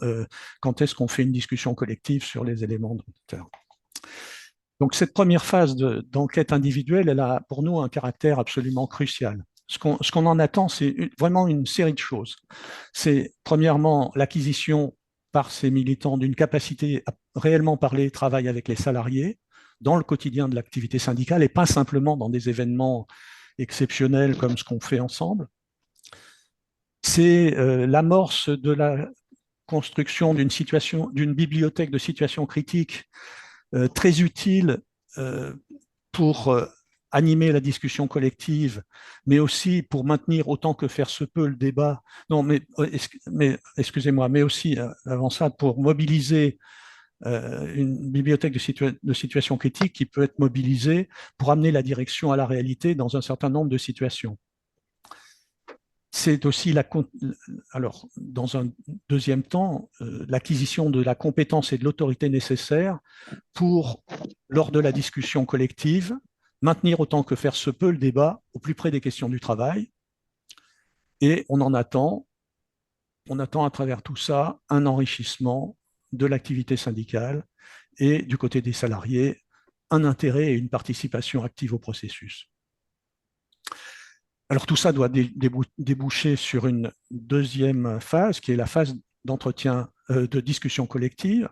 quand est-ce qu'on fait une discussion collective sur les éléments de terrain. Donc cette première phase d'enquête individuelle, elle a pour nous un caractère absolument crucial. Ce qu'on en attend, c'est vraiment une série de choses. C'est premièrement l'acquisition par ces militants d'une capacité à réellement parler travail avec les salariés dans le quotidien de l'activité syndicale et pas simplement dans des événements exceptionnels comme ce qu'on fait ensemble. C'est l'amorce de la construction d'une bibliothèque de situations critiques très utile pour animer la discussion collective, mais aussi pour maintenir autant que faire se peut le débat. Non, mais excusez-moi, mais aussi avant ça, pour mobiliser une bibliothèque de situations critiques qui peut être mobilisée pour amener la direction à la réalité dans un certain nombre de situations. C'est aussi alors, dans un deuxième temps, l'acquisition de la compétence et de l'autorité nécessaires pour, lors de la discussion collective, maintenir autant que faire se peut le débat au plus près des questions du travail. Et on attend à travers tout ça un enrichissement de l'activité syndicale et du côté des salariés, un intérêt et une participation active au processus. Alors tout ça doit déboucher sur une deuxième phase, qui est la phase d'entretien, de discussion collective.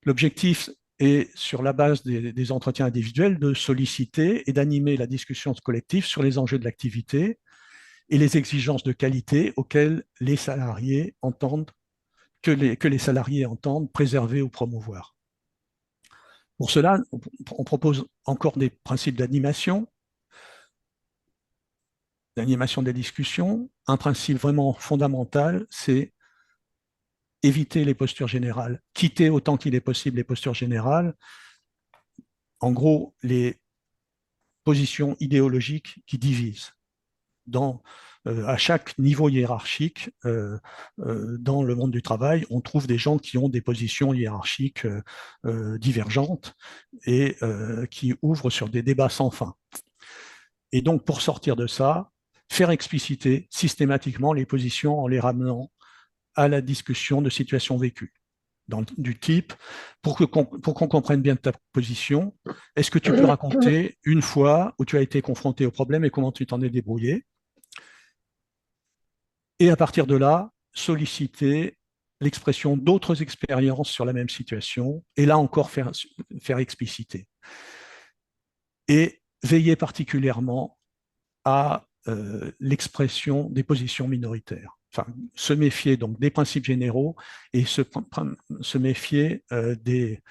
L'objectif est, sur la base des entretiens individuels, de solliciter et d'animer la discussion collective sur les enjeux de l'activité et les exigences de qualité auxquelles les salariés entendent, que les salariés entendent préserver ou promouvoir. Pour cela, on propose encore des principes d'animation des discussions. Un principe vraiment fondamental, c'est éviter les postures générales, quitter autant qu'il est possible les postures générales. En gros, les positions idéologiques qui divisent. À chaque niveau hiérarchique, dans le monde du travail, on trouve des gens qui ont des positions hiérarchiques divergentes et qui ouvrent sur des débats sans fin. Et donc, pour sortir de ça, faire expliciter systématiquement les positions en les ramenant à la discussion de situations vécues. Du type, pour qu'on comprenne bien ta position, est-ce que tu peux raconter une fois où tu as été confronté au problème et comment tu t'en es débrouillé? Et à partir de là, solliciter l'expression d'autres expériences sur la même situation, et là encore faire expliciter. Et veiller particulièrement à l'expression des positions minoritaires. Enfin, se méfier donc des principes généraux et se méfier des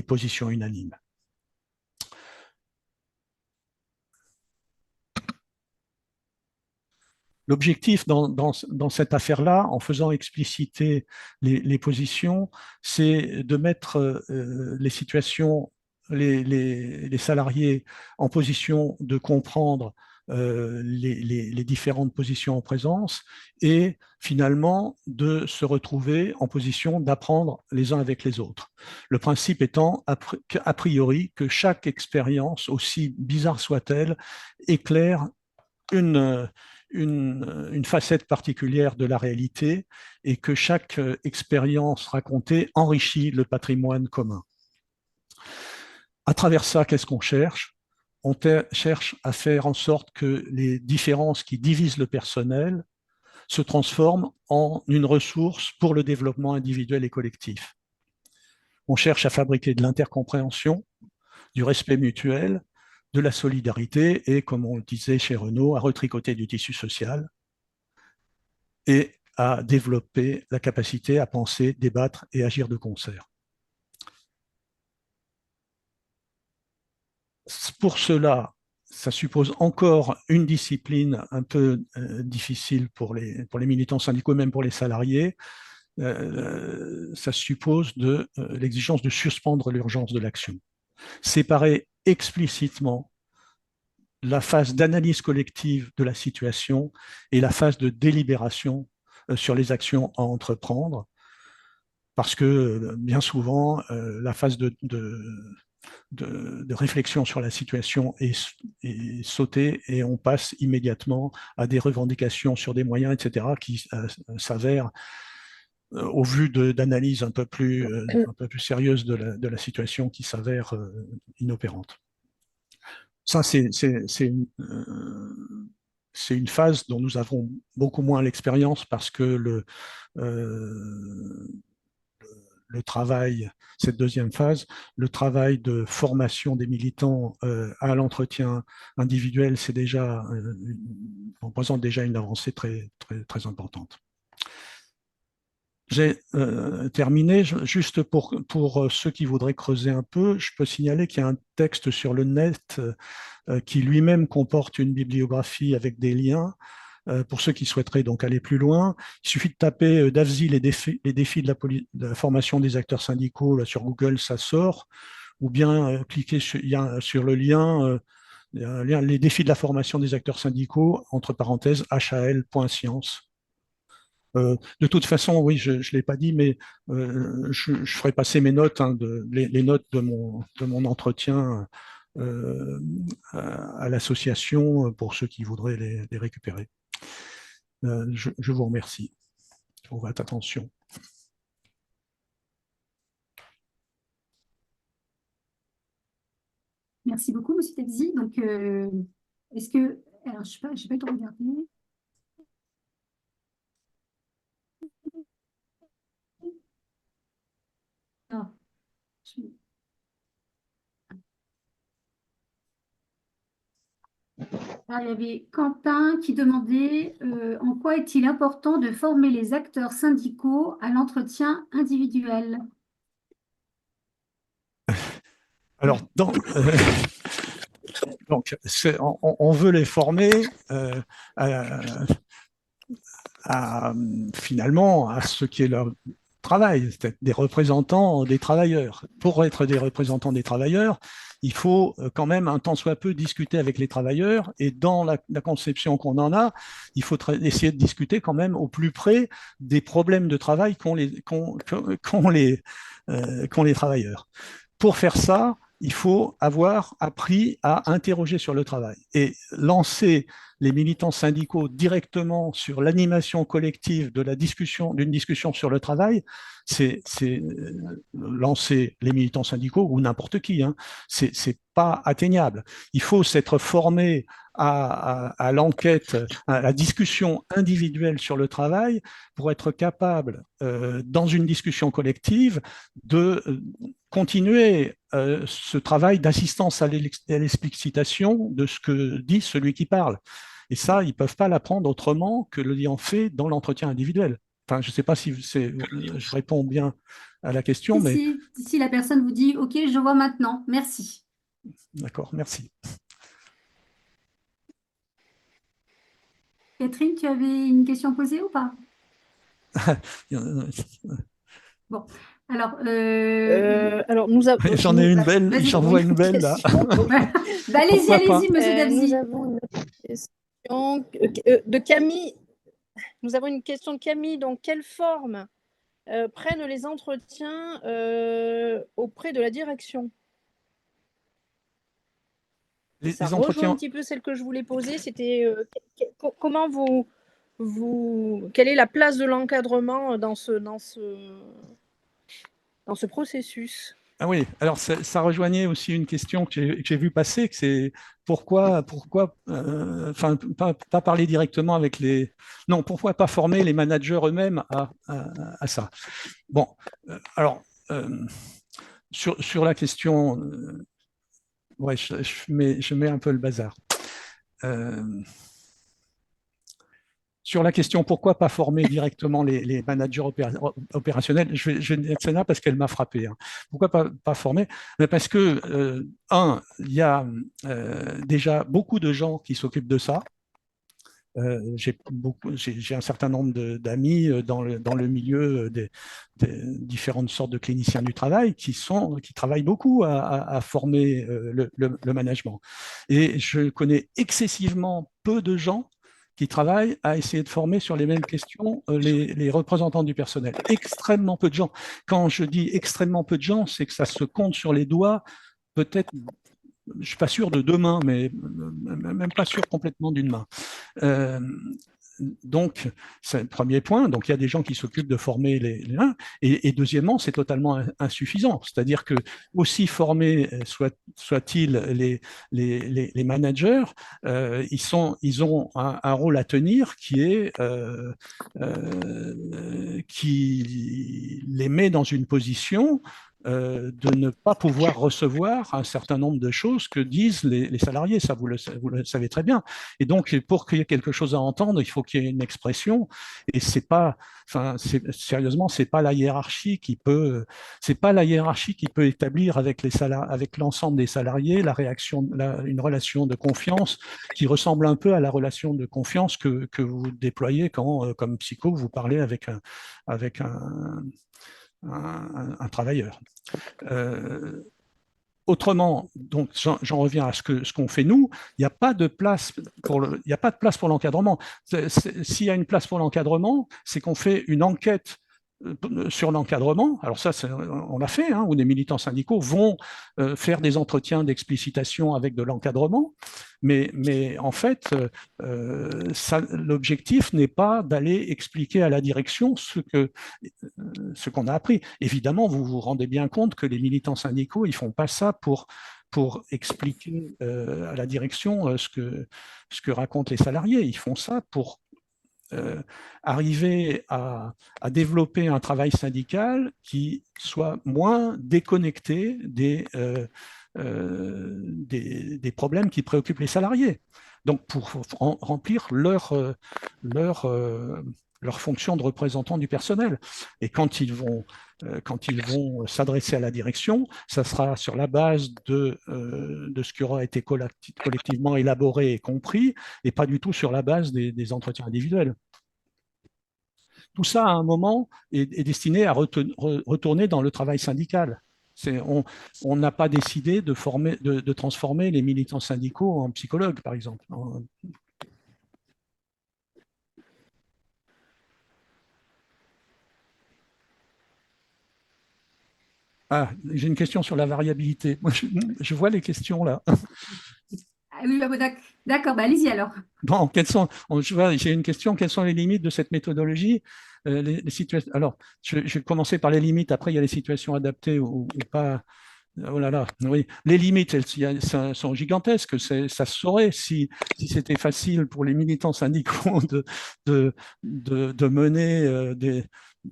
positions unanimes. L'objectif dans cette affaire-là, en faisant expliciter les positions, c'est de mettre les situations, les salariés en position de comprendre les différentes positions en présence et finalement de se retrouver en position d'apprendre les uns avec les autres. Le principe étant, a priori, que chaque expérience, aussi bizarre soit-elle, éclaire une facette particulière de la réalité et que chaque expérience racontée enrichit le patrimoine commun. À travers ça, qu'est-ce qu'on cherche? On cherche à faire en sorte que les différences qui divisent le personnel se transforment en une ressource pour le développement individuel et collectif. On cherche à fabriquer de l'intercompréhension, du respect mutuel, de la solidarité et, comme on le disait chez Renaud, à retricoter du tissu social et à développer la capacité à penser, débattre et agir de concert. Pour cela, ça suppose encore une discipline un peu difficile pour les militants syndicaux, même pour les salariés. Ça suppose l'exigence de suspendre l'urgence de l'action. Séparer explicitement la phase d'analyse collective de la situation et la phase de délibération sur les actions à entreprendre, parce que bien souvent, la phase de réflexion sur la situation est sautée et on passe immédiatement à des revendications sur des moyens, etc., qui s'avèrent, au vu d'analyses un peu plus sérieuses de la situation, qui s'avèrent inopérantes. Ça, c'est une phase dont nous avons beaucoup moins l'expérience parce que le travail, cette deuxième phase, le travail de formation des militants à l'entretien individuel, représente déjà une avancée très, très, très importante. J'ai terminé. Juste pour ceux qui voudraient creuser un peu, je peux signaler qu'il y a un texte sur le net qui lui-même comporte une bibliographie avec des liens. Pour ceux qui souhaiteraient donc aller plus loin, il suffit de taper DAFSI, les défis de la formation des acteurs syndicaux là, sur Google, ça sort, ou bien cliquer sur le lien, les défis de la formation des acteurs syndicaux, entre parenthèses, hal.science. De toute façon, oui, je ne l'ai pas dit, mais je ferai passer mes notes, hein, les notes de mon entretien à l'association pour ceux qui voudraient les récupérer. Je vous remercie pour votre attention. Merci beaucoup, Monsieur Tedzi. Donc, est-ce que... Alors, je n'ai pas eu le temps de regarder. Non. Ah, il y avait Quentin qui demandait en quoi est-il important de former les acteurs syndicaux à l'entretien individuel? Alors, donc, on veut les former finalement à ce qui est leur travail, c'est-à-dire des représentants des travailleurs. Pour être des représentants des travailleurs, il faut quand même un tant soit peu discuter avec les travailleurs, et dans la conception qu'on en a, il faut essayer de discuter quand même au plus près des problèmes de travail qu'ont les travailleurs. Pour faire ça, il faut avoir appris à interroger sur le travail et lancer les militants syndicaux directement sur l'animation collective d'une discussion sur le travail. C'est lancer les militants syndicaux ou n'importe qui, hein, c'est pas atteignable. Il faut s'être formé à l'enquête, à la discussion individuelle sur le travail pour être capable, dans une discussion collective, de continuer ce travail d'assistance à l'explicitation de ce que dit celui qui parle. Et ça, ils ne peuvent pas l'apprendre autrement que l'ayant fait dans l'entretien individuel. Enfin, je ne sais pas si je réponds bien à la question, mais Si la personne vous dit « Ok, je vois maintenant, merci ». D'accord, merci. Catherine, tu avais une question posée ou pas? Bon, alors... alors nous avons... J'en ai une belle, j'en vois une belle là. Bah, allez-y, allez-y, Monsieur Dabzi. Nous avons une question de Camille. Nous avons une question de Camille. Donc, quelle forme prennent les entretiens auprès de la direction? Ça rejoint un petit peu celle que je voulais poser. C'était comment quelle est la place de l'encadrement dans ce processus? Ah oui, alors ça rejoignait aussi une question que j'ai vu passer, que c'est pourquoi pas parler directement avec non, pourquoi pas former les managers eux-mêmes à ça. Bon, alors, sur la question, ouais, je mets un peu le bazar. Sur la question pourquoi pas former directement les managers opérationnels, je vais dire celle-là parce qu'elle m'a frappé. Hein. Pourquoi pas former? Mais parce que, il y a déjà beaucoup de gens qui s'occupent de ça. J'ai un certain nombre d'amis dans le milieu des différentes sortes de cliniciens du travail qui travaillent beaucoup à former le management. Et je connais excessivement peu de gens qui travaillent à essayer de former sur les mêmes questions les représentants du personnel. Extrêmement peu de gens. Quand je dis extrêmement peu de gens, c'est que ça se compte sur les doigts, peut-être, je ne suis pas sûr de 2 mains, mais même pas sûr complètement d'une main. Donc, c'est le premier point. Donc, il y a des gens qui s'occupent de former les uns. Et deuxièmement, c'est totalement insuffisant. C'est-à-dire que, aussi formés soient-ils les managers, ils ont un rôle à tenir qui les met dans une position de ne pas pouvoir recevoir un certain nombre de choses que disent les salariés. Ça, vous le savez très bien. Et donc, pour qu'il y ait quelque chose à entendre, il faut qu'il y ait une expression. Et sérieusement, c'est pas la hiérarchie qui peut, établir avec l'ensemble des salariés une relation de confiance qui ressemble un peu à la relation de confiance que vous déployez quand, comme psycho, vous parlez avec un travailleur. Autrement, donc j'en reviens à ce qu'on fait nous, il n'y a pas de place pour l'encadrement. S'il y a une place pour l'encadrement, c'est qu'on fait une enquête sur l'encadrement. Alors ça, on l'a fait, hein, où des militants syndicaux vont faire des entretiens d'explicitation avec de l'encadrement, mais en fait, l'objectif n'est pas d'aller expliquer à la direction ce qu'on a appris. Évidemment, vous vous rendez bien compte que les militants syndicaux, ils font pas ça pour expliquer à la direction ce que racontent les salariés. Ils font ça pour arriver à développer un travail syndical qui soit moins déconnecté des problèmes qui préoccupent les salariés. Donc, pour remplir leur fonction de représentant du personnel. Et quand ils vont s'adresser à la direction, ça sera sur la base de ce qui aura été collectivement élaboré et compris, et pas du tout sur la base des entretiens individuels. Tout ça, à un moment, est destiné à retourner dans le travail syndical. On n'a pas décidé de transformer les militants syndicaux en psychologues, par exemple. Ah, j'ai une question sur la variabilité. Moi, je vois les questions là. Ah oui, d'accord, bah, allez-y alors. Bon, j'ai une question. Quelles sont les limites de cette méthodologie? Les situations. Alors, je vais commencer par les limites. Après, il y a les situations adaptées ou pas. Oh là là, oui. Les limites, elles sont gigantesques. Ça se saurait si c'était facile pour les militants syndicaux de mener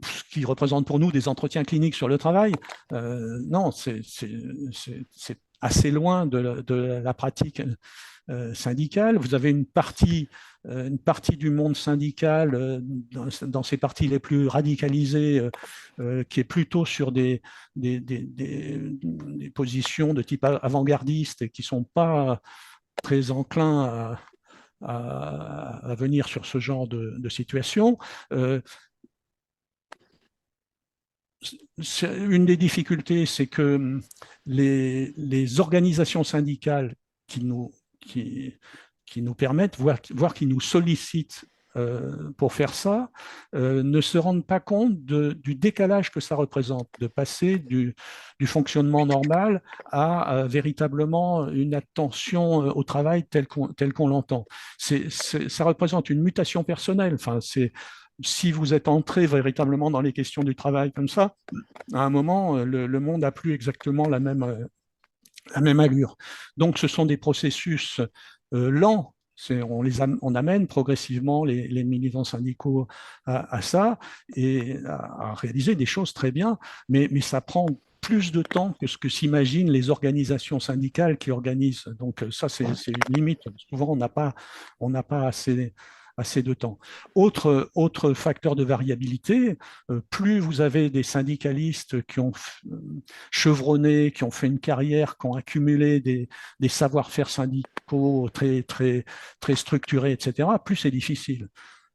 ce qui représente pour nous des entretiens cliniques sur le travail. Non, c'est assez loin de la pratique syndicale. Vous avez une partie du monde syndical dans ses parties les plus radicalisées qui est plutôt sur des positions de type avant-gardiste et qui ne sont pas très enclins à venir sur ce genre de situation. Une des difficultés, c'est que les organisations syndicales qui nous permettent, voire qui nous sollicitent pour faire ça, ne se rendent pas compte du décalage que ça représente, de passer du fonctionnement normal à véritablement une attention au travail tel qu'on l'entend. Ça représente une mutation personnelle. Enfin, si vous êtes entré véritablement dans les questions du travail comme ça, à un moment, le monde n'a plus exactement la même allure. Donc, ce sont des processus lents. On amène progressivement les militants syndicaux à ça et à réaliser des choses très bien, mais ça prend plus de temps que ce que s'imaginent les organisations syndicales qui organisent. Donc ça, c'est une limite. Souvent, on n'a pas assez de temps. Autre facteur de variabilité, plus vous avez des syndicalistes qui ont chevronné, qui ont fait une carrière, qui ont accumulé des savoir-faire syndicaux très, très, très structurés, etc., plus c'est difficile.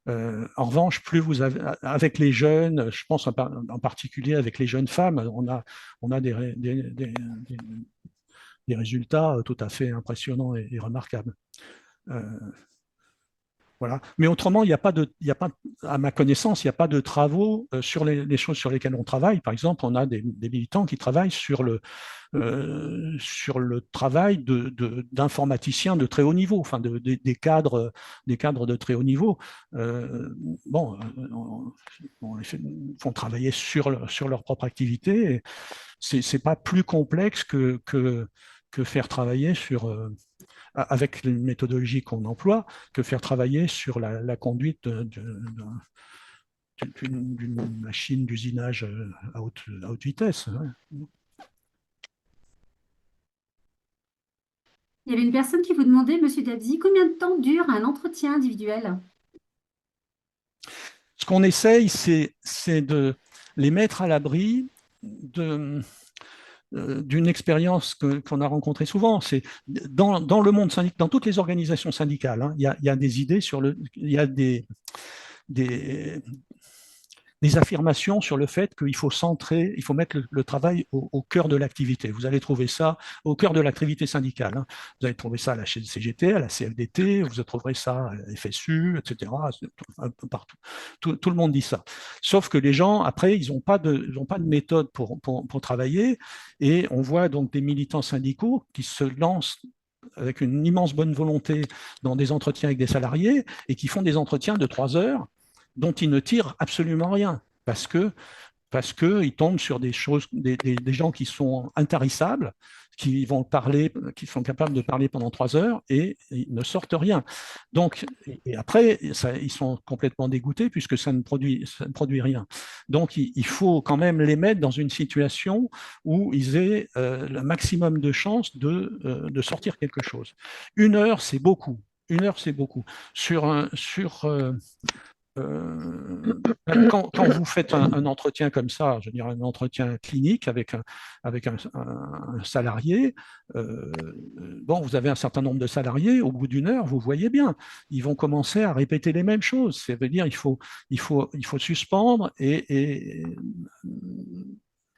En revanche, plus vous avez, avec les jeunes, je pense en particulier avec les jeunes femmes, on a des résultats tout à fait impressionnants et remarquables. Voilà. Mais autrement, il n'y a pas, à ma connaissance, il n'y a pas de travaux sur les choses sur lesquelles on travaille. Par exemple, on a des militants qui travaillent sur le travail d'informaticiens de très haut niveau, enfin des cadres de très haut niveau. Bon, on les font travailler sur leur propre activité. C'est pas plus complexe que faire travailler avec les méthodologies qu'on emploie, que faire travailler sur la conduite d'une machine d'usinage à haute vitesse. Il y avait une personne qui vous demandait, Monsieur Dabzi, combien de temps dure un entretien individuel? Ce qu'on essaye, c'est de les mettre à l'abri d'une expérience qu'on a rencontrée souvent. C'est dans le monde syndical, dans toutes les organisations syndicales, hein, il y a des idées il y a des, des affirmations sur le fait qu'il faut centrer, il faut mettre le travail au cœur de l'activité. Vous allez trouver ça au cœur de l'activité syndicale. Hein. Vous allez trouver ça à la CGT, à la CFDT, vous trouverez ça à la FSU, etc. Un peu partout. Tout le monde dit ça. Sauf que les gens, après, ils n'ont pas de méthode pour travailler. Et on voit donc des militants syndicaux qui se lancent avec une immense bonne volonté dans des entretiens avec des salariés et qui font des entretiens de 3 heures dont ils ne tirent absolument rien parce qu'ils tombent sur des choses, des gens qui sont intarissables, qui vont parler, qui sont capables de parler pendant 3 heures et ils ne sortent rien. Donc, et après, ils sont complètement dégoûtés puisque ça ne produit rien. Donc, il faut quand même les mettre dans une situation où ils aient le maximum de chances de sortir quelque chose. 1 heure, c'est beaucoup. 1 heure, c'est beaucoup. Quand vous faites un entretien comme ça, je veux dire un entretien clinique avec un salarié, bon, vous avez un certain nombre de salariés, au bout d'1 heure, vous voyez bien, ils vont commencer à répéter les mêmes choses. Ça veut dire il faut suspendre et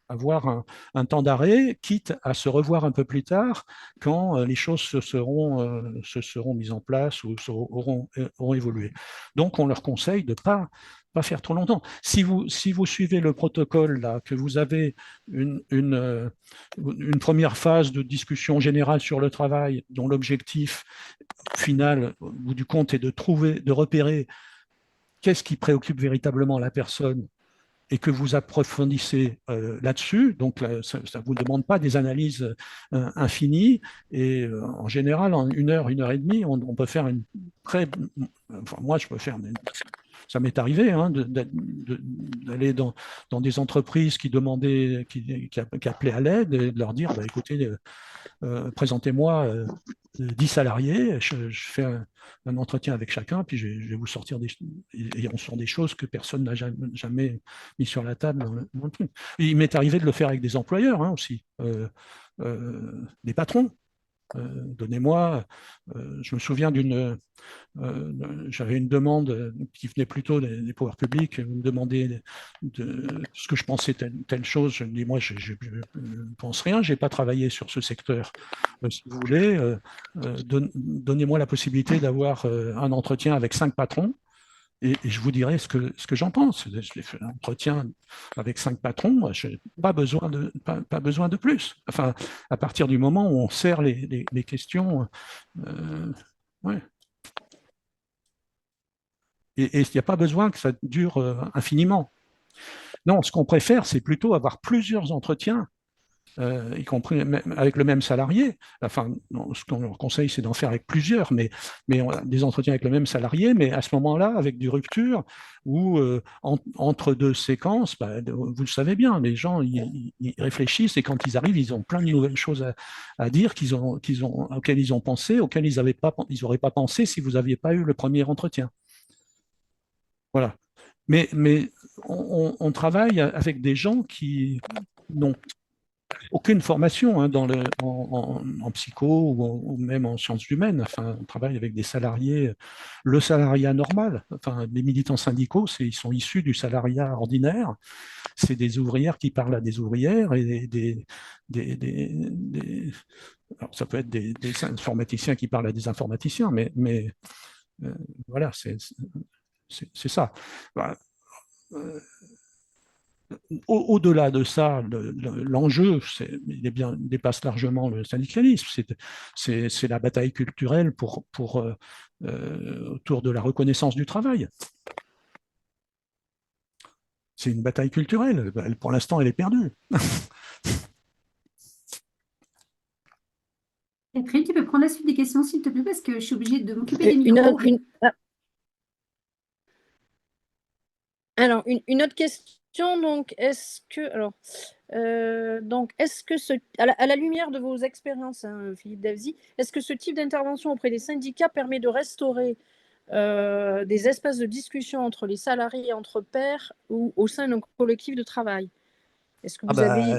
avoir un temps d'arrêt, quitte à se revoir un peu plus tard quand les choses se seront mises en place ou auront évolué. Donc, on leur conseille de ne pas faire trop longtemps. Si vous suivez le protocole, là, que vous avez une première phase de discussion générale sur le travail, dont l'objectif final, au bout du compte, est de repérer qu'est-ce qui préoccupe véritablement la personne et que vous approfondissez là-dessus, donc ça ne vous demande pas des analyses infinies, et en général, en 1 heure, 1 heure et demie, on peut faire une très... Enfin, moi, je peux faire... Ça m'est arrivé hein, d'aller dans des entreprises qui demandaient, qui appelaient à l'aide, et de leur dire, bah, écoutez, présentez-moi 10 salariés, je fais un entretien avec chacun, puis je vais vous sortir et on sort des choses que personne n'a jamais mis sur la table dans le truc. Il m'est arrivé de le faire avec des employeurs hein, aussi, des patrons. Donnez-moi, je me souviens j'avais une demande qui venait plutôt des pouvoirs publics, me demandaient ce que je pensais telle chose. Je me dis, moi, je ne pense rien, je n'ai pas travaillé sur ce secteur. Si vous voulez, donnez-moi la possibilité d'avoir un entretien avec 5 patrons. Et je vous dirai ce que j'en pense. Je l'ai fait un entretien avec 5 patrons, je n'ai pas besoin de plus. Enfin, à partir du moment où on sert les questions, ouais. Et il n'y a pas besoin que ça dure infiniment. Non, ce qu'on préfère, c'est plutôt avoir plusieurs entretiens, y compris avec le même salarié. Enfin, non, ce qu'on leur conseille, c'est d'en faire avec plusieurs, mais on a des entretiens avec le même salarié, mais à ce moment-là, avec du rupture, ou entre 2 séquences, bah, vous le savez bien, les gens, ils réfléchissent, et quand ils arrivent, ils ont plein de nouvelles choses à dire auxquelles ils ont pensé, auxquelles ils n'auraient pas pensé si vous n'aviez pas eu le premier entretien. Voilà. Mais on travaille avec des gens qui n'ont aucune formation hein, en psycho ou même en sciences humaines. Enfin, on travaille avec des salariés, le salariat normal. Enfin, les militants syndicaux, ils sont issus du salariat ordinaire. C'est des ouvrières qui parlent à des ouvrières et alors ça peut être des informaticiens qui parlent à des informaticiens, mais voilà, c'est ça. Bah, au-delà de ça, l'enjeu, il dépasse largement le syndicalisme. C'est la bataille culturelle autour de la reconnaissance du travail. C'est une bataille culturelle. Pour l'instant, elle est perdue. Catherine, tu peux prendre la suite des questions, s'il te plaît, parce que je suis obligée de m'occuper des micros. Alors, une autre question Donc, est-ce que à la lumière de vos expériences, hein, Philippe Davzy, est-ce que ce type d'intervention auprès des syndicats permet de restaurer des espaces de discussion entre les salariés, entre pairs ou au sein d'un collectif de travail? Est-ce que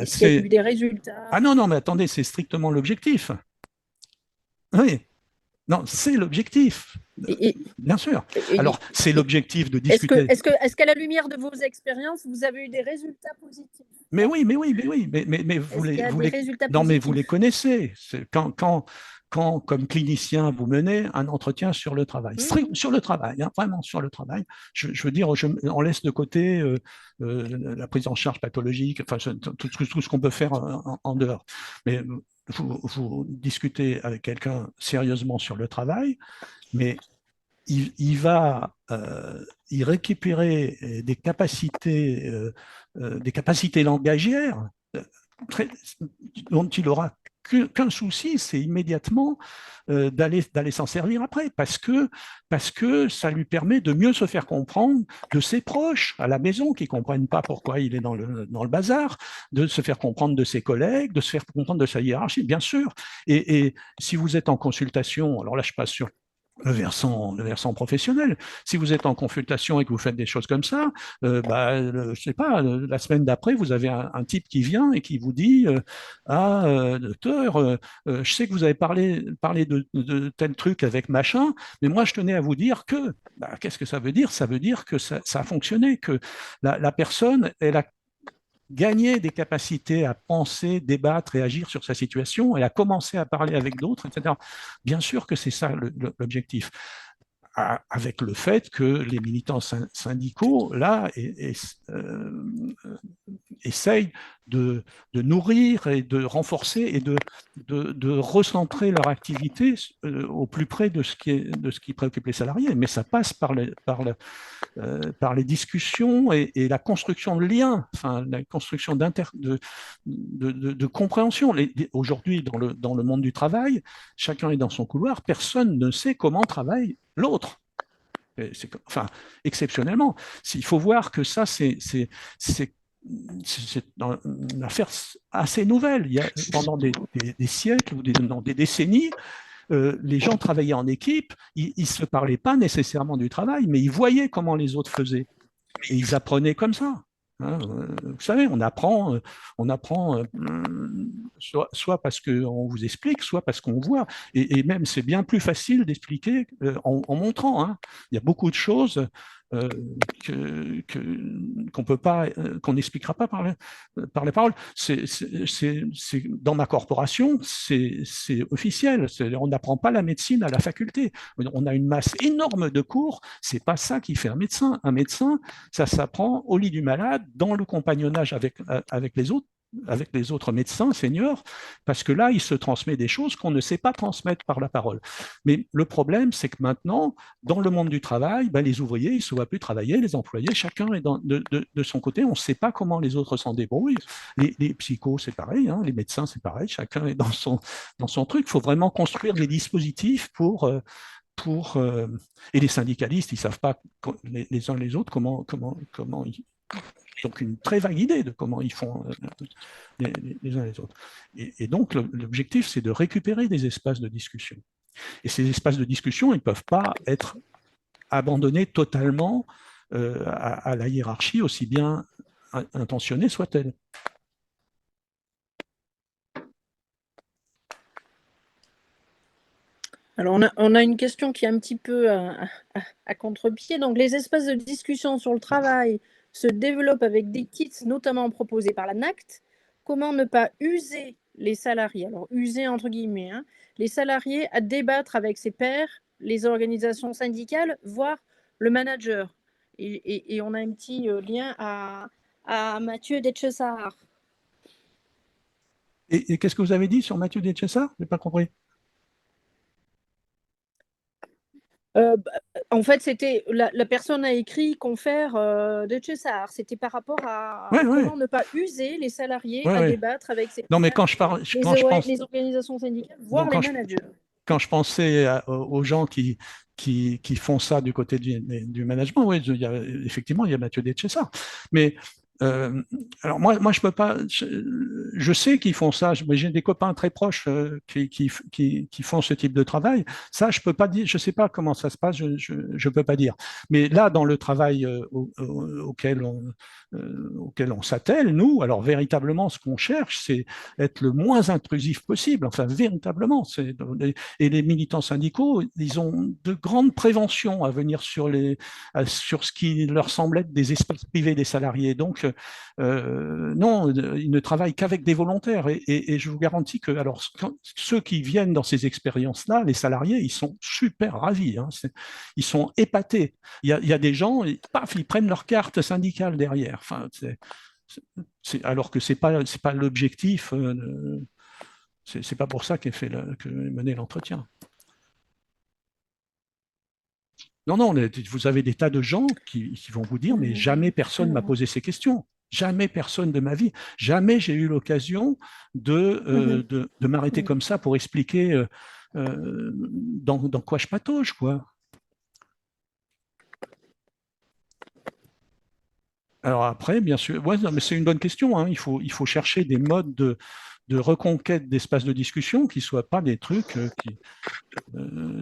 est-ce qu'il y a eu des résultats? Ah non, mais attendez, c'est strictement l'objectif. Oui, non, c'est l'objectif. Bien sûr. Alors, c'est l'objectif de discuter. Est-ce qu'à la lumière de vos expériences, vous avez eu des résultats positifs? Mais oui, mais vous les connaissez. Quand, comme clinicien, vous menez un entretien sur le travail, sur le travail, hein, vraiment sur le travail. Je veux dire, on laisse de côté la prise en charge pathologique, enfin, tout ce qu'on peut faire en dehors. Mais vous discutez avec quelqu'un sérieusement sur le travail, mais il va y récupérer des capacités langagières dont il aura qu'un souci, c'est immédiatement d'aller s'en servir après, parce que ça lui permet de mieux se faire comprendre de ses proches à la maison qui ne comprennent pas pourquoi il est dans le bazar, de se faire comprendre de ses collègues, de se faire comprendre de sa hiérarchie, bien sûr. Et si vous êtes en consultation, alors là je passe sur le versant professionnel. Si vous êtes en consultation et que vous faites des choses comme ça, je sais pas, la semaine d'après, vous avez un type qui vient et qui vous dit docteur, je sais que vous avez parlé de tel truc avec machin, mais moi, je tenais à vous dire que, qu'est-ce que ça veut dire? Ça veut dire que ça a fonctionné, que la personne, elle a gagner des capacités à penser, débattre et agir sur sa situation et à commencer à parler avec d'autres, etc. Bien sûr que c'est ça l'objectif, avec le fait que les militants syndicaux, là, essayent de nourrir et de renforcer et de recentrer leur activité au plus près de ce qui préoccupe les salariés. Mais ça passe par les discussions et la construction de liens, enfin, la construction de compréhension. Aujourd'hui, dans le monde du travail, chacun est dans son couloir, personne ne sait comment travaille l'autre. Enfin, exceptionnellement. Il faut voir que ça, c'est une affaire assez nouvelle. Pendant des siècles ou des décennies, les gens travaillaient en équipe, ils ne se parlaient pas nécessairement du travail, mais ils voyaient comment les autres faisaient. Et ils apprenaient comme ça. Hein, vous savez, on apprend soit parce qu'on vous explique, soit parce qu'on voit. Et même, c'est bien plus facile d'expliquer en montrant. Hein. Il y a beaucoup de choses qu'on peut pas, qu'on n'expliquera pas par les paroles. Dans ma corporation, c'est officiel. On n'apprend pas la médecine à la faculté. On a une masse énorme de cours. C'est pas ça qui fait un médecin. Un médecin, ça s'apprend au lit du malade, dans le compagnonnage avec les autres médecins seniors, parce que là, il se transmet des choses qu'on ne sait pas transmettre par la parole. Mais le problème, c'est que maintenant, dans le monde du travail, les ouvriers, ils ne se voient plus travailler, les employés, chacun est de son côté, on ne sait pas comment les autres s'en débrouillent. Les psychos, c'est pareil, hein, les médecins, c'est pareil, chacun est dans son truc. Il faut vraiment construire des dispositifs pour et les syndicalistes, ils ne savent pas les uns les autres comment ils, donc une très vague idée de comment ils font les uns les autres. Et donc l'objectif, c'est de récupérer des espaces de discussion. Et ces espaces de discussion, ils ne peuvent pas être abandonnés totalement à la hiérarchie, aussi bien intentionnée soit-elle. Alors, on a une question qui est un petit peu à contre-pied. Donc, les espaces de discussion sur le travail se développent avec des kits, notamment proposés par la NACT. Comment ne pas user les salariés, alors user entre guillemets, hein, les salariés à débattre avec ses pairs, les organisations syndicales, voire le manager. Et on a un petit lien à Mathieu Detchessart. Et qu'est-ce que vous avez dit sur Mathieu Detchessart? Je n'ai pas compris. En fait, c'était la personne a écrit confère de César. C'était par rapport à comment ne pas user les salariés à débattre avec ses non, mais quand je parle, les organisations syndicales, voire les managers. Quand je pensais aux gens qui font ça du côté du management, oui, effectivement, il y a Mathieu Detchessart. Mais Alors moi, je peux pas. Je sais qu'ils font ça. Mais j'ai des copains très proches qui font ce type de travail. Ça, je peux pas dire. Je sais pas comment ça se passe. Je peux pas dire. Mais là, dans le travail auquel on s'attelle, nous, alors véritablement, ce qu'on cherche, c'est être le moins intrusif possible. Enfin, véritablement. Et les militants syndicaux, ils ont de grandes préventions à venir sur ce qui leur semble être des espaces privés des salariés. Donc, non, ils ne travaillent qu'avec des volontaires. Et je vous garantis que, alors, ceux qui viennent dans ces expériences-là, les salariés, ils sont super ravis. Hein, ils sont épatés. Il y a des gens, paf, ils prennent leur carte syndicale derrière. Enfin, alors que c'est pas l'objectif. C'est pas pour ça qu'est mené l'entretien. Non, non, vous avez des tas de gens qui vont vous dire, mais jamais personne m'a posé ces questions. Jamais personne de ma vie. Jamais j'ai eu l'occasion de m'arrêter comme ça pour expliquer dans quoi je patauge, quoi. Alors après, bien sûr, ouais, non, mais c'est une bonne question. Hein. Il faut chercher des modes de reconquête d'espaces de discussion qui ne soient pas des trucs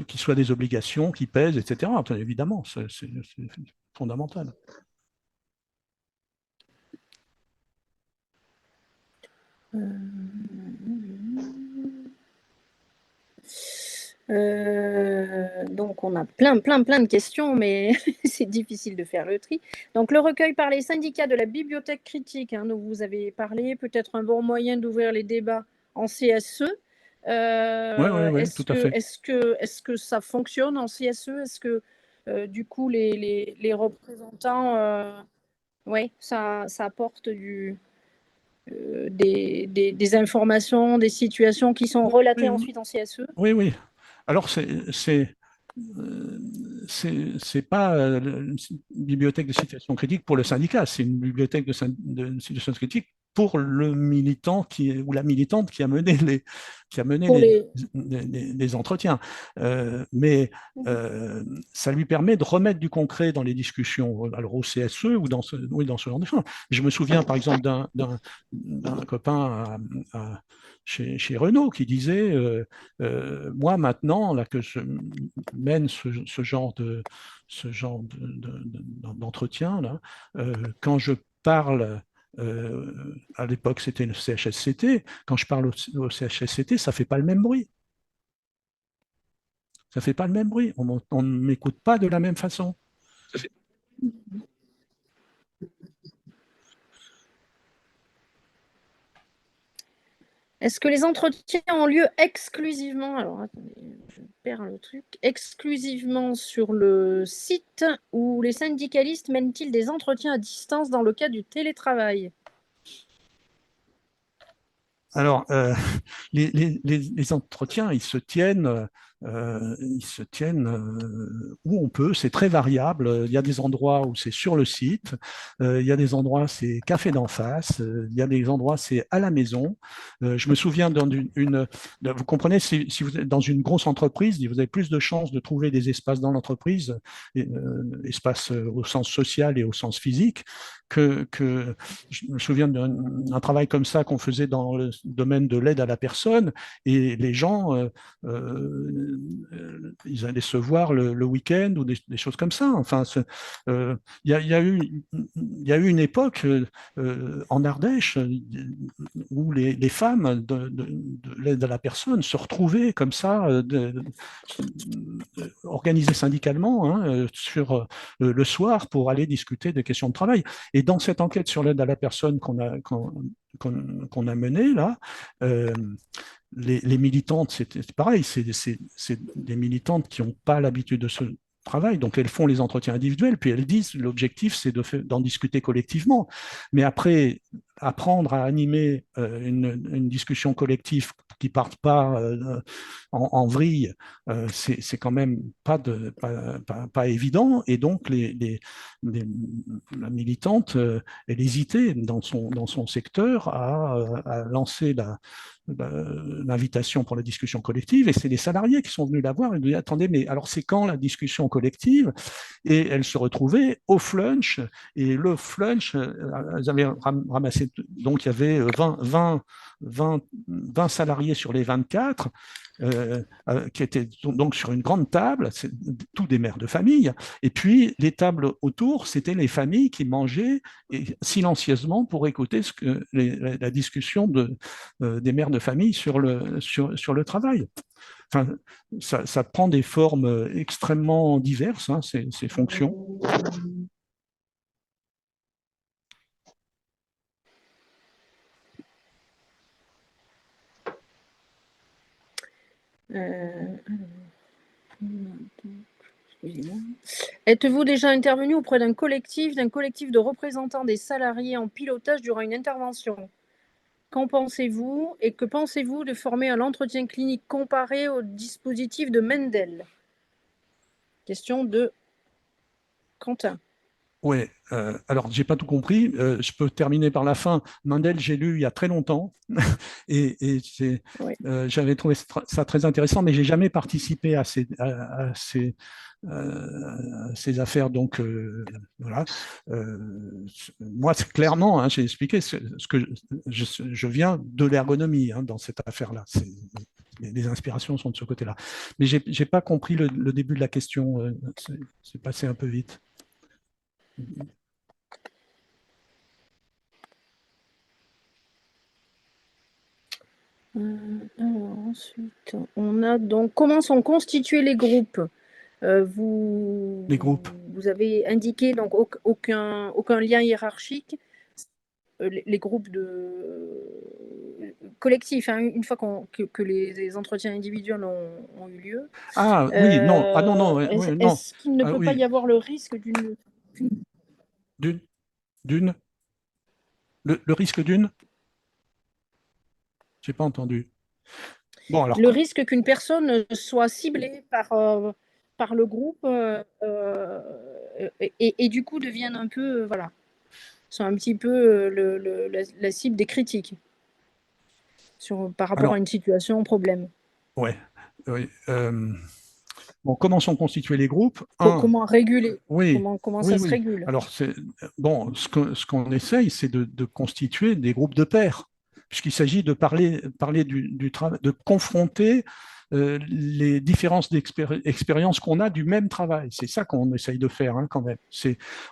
qui soient des obligations, qui pèsent, etc. Enfin, évidemment, c'est fondamental. Donc, on a plein de questions, mais c'est difficile de faire le tri. Donc, le recueil par les syndicats de la bibliothèque critique, hein, dont vous avez parlé, peut-être un bon moyen d'ouvrir les débats en CSE. Oui, tout à fait. Est-ce que ça fonctionne en CSE? Est-ce que, du coup, les représentants, ça apporte des informations, des situations qui sont relatées ensuite en CSE? Oui. Alors, c'est pas une bibliothèque de situation critique pour le syndicat, c'est une bibliothèque de situation critique pour le militant ou la militante qui a mené les entretiens. Mais ça lui permet de remettre du concret dans les discussions, alors au CSE ou dans ce genre de choses. Je me souviens par exemple d'un copain chez Renault qui disait moi maintenant là que je mène ce genre d'entretien là, quand je parle à l'époque c'était le CHSCT, quand je parle au CHSCT, ça fait pas le même bruit. Ça fait pas le même bruit. On ne m'écoute pas de la même façon. Est-ce que les entretiens ont lieu exclusivement, alors attendez, je perds le truc, exclusivement sur le site ou les syndicalistes mènent-ils des entretiens à distance dans le cas du télétravail? Alors, les entretiens, ils se tiennent où on peut, c'est très variable. Il y a des endroits où c'est sur le site, il y a des endroits c'est café d'en face, il y a des endroits c'est à la maison. Je me souviens vous comprenez, si vous êtes dans une grosse entreprise, vous avez plus de chances de trouver des espaces dans l'entreprise, espaces au sens social et au sens physique, que je me souviens d'un travail comme ça qu'on faisait dans le domaine de l'aide à la personne, et les gens, ils allaient se voir le week-end ou des choses comme ça. Enfin, il y a eu une époque en Ardèche où les femmes de l'aide à la personne se retrouvaient comme ça, organisées syndicalement, hein, sur le soir pour aller discuter des questions de travail. Et dans cette enquête sur l'aide à la personne qu'on a menée là, les militantes, c'est pareil, c'est des militantes qui n'ont pas l'habitude de ce travail, donc elles font les entretiens individuels, puis elles disent l'objectif c'est d'en discuter collectivement. Mais après, apprendre à animer une discussion collective qui ne parte pas en vrille, c'est quand même pas évident. Et donc, la militante, elle hésitait dans son secteur à lancer l'invitation pour la discussion collective, et c'est les salariés qui sont venus la voir et lui dit attendez, mais alors c'est quand la discussion collective? Et elle se retrouvait au flunch, et le flunch, elles avaient ramassé, donc il y avait 20 salariés sur les 24 qui étaient donc sur une grande table, tous des mères de famille, et puis les tables autour, c'était les familles qui mangeaient silencieusement pour écouter la discussion des mères de famille sur le travail. Enfin, ça prend des formes extrêmement diverses, hein, ces fonctions. Êtes-vous déjà intervenu auprès d'un collectif de représentants des salariés en pilotage durant une intervention? Qu'en pensez-vous et que pensez-vous de former à l'entretien clinique comparé au dispositif de Mendel? Question de Quentin. Oui, alors j'ai pas tout compris. Je peux terminer par la fin. Mendel, j'ai lu il y a très longtemps et Oui. j'avais trouvé ça très intéressant, mais j'ai jamais participé à ces affaires. Donc voilà. Moi, c'est clairement, hein, j'ai expliqué ce que je viens de l'ergonomie hein, dans cette affaire-là. Les inspirations sont de ce côté-là. Mais j'ai pas compris le début de la question. C'est passé un peu vite. Alors ensuite, on a donc comment sont constitués les groupes. Les groupes. Vous avez indiqué donc aucun lien hiérarchique. Les groupes collectifs, hein, une fois que les entretiens individuels ont eu lieu. Ah oui, non, ah non, non, oui, non. Est-ce qu'il ne peut pas y avoir le risque d'une le risque d'une? J'ai pas entendu. Bon, alors, le risque qu'une personne soit ciblée par le groupe et du coup devienne un peu, voilà, soit un petit peu la cible des critiques par rapport à une situation, un problème. Ouais. Oui. Bon, comment sont constitués les groupes? Comment réguler? Oui, Comment ça se régule? Alors, bon, ce qu'on essaye, c'est de constituer des groupes de pairs, puisqu'il s'agit de parler du travail, de confronter les différences d'expérience qu'on a du même travail. C'est ça qu'on essaye de faire hein, quand même.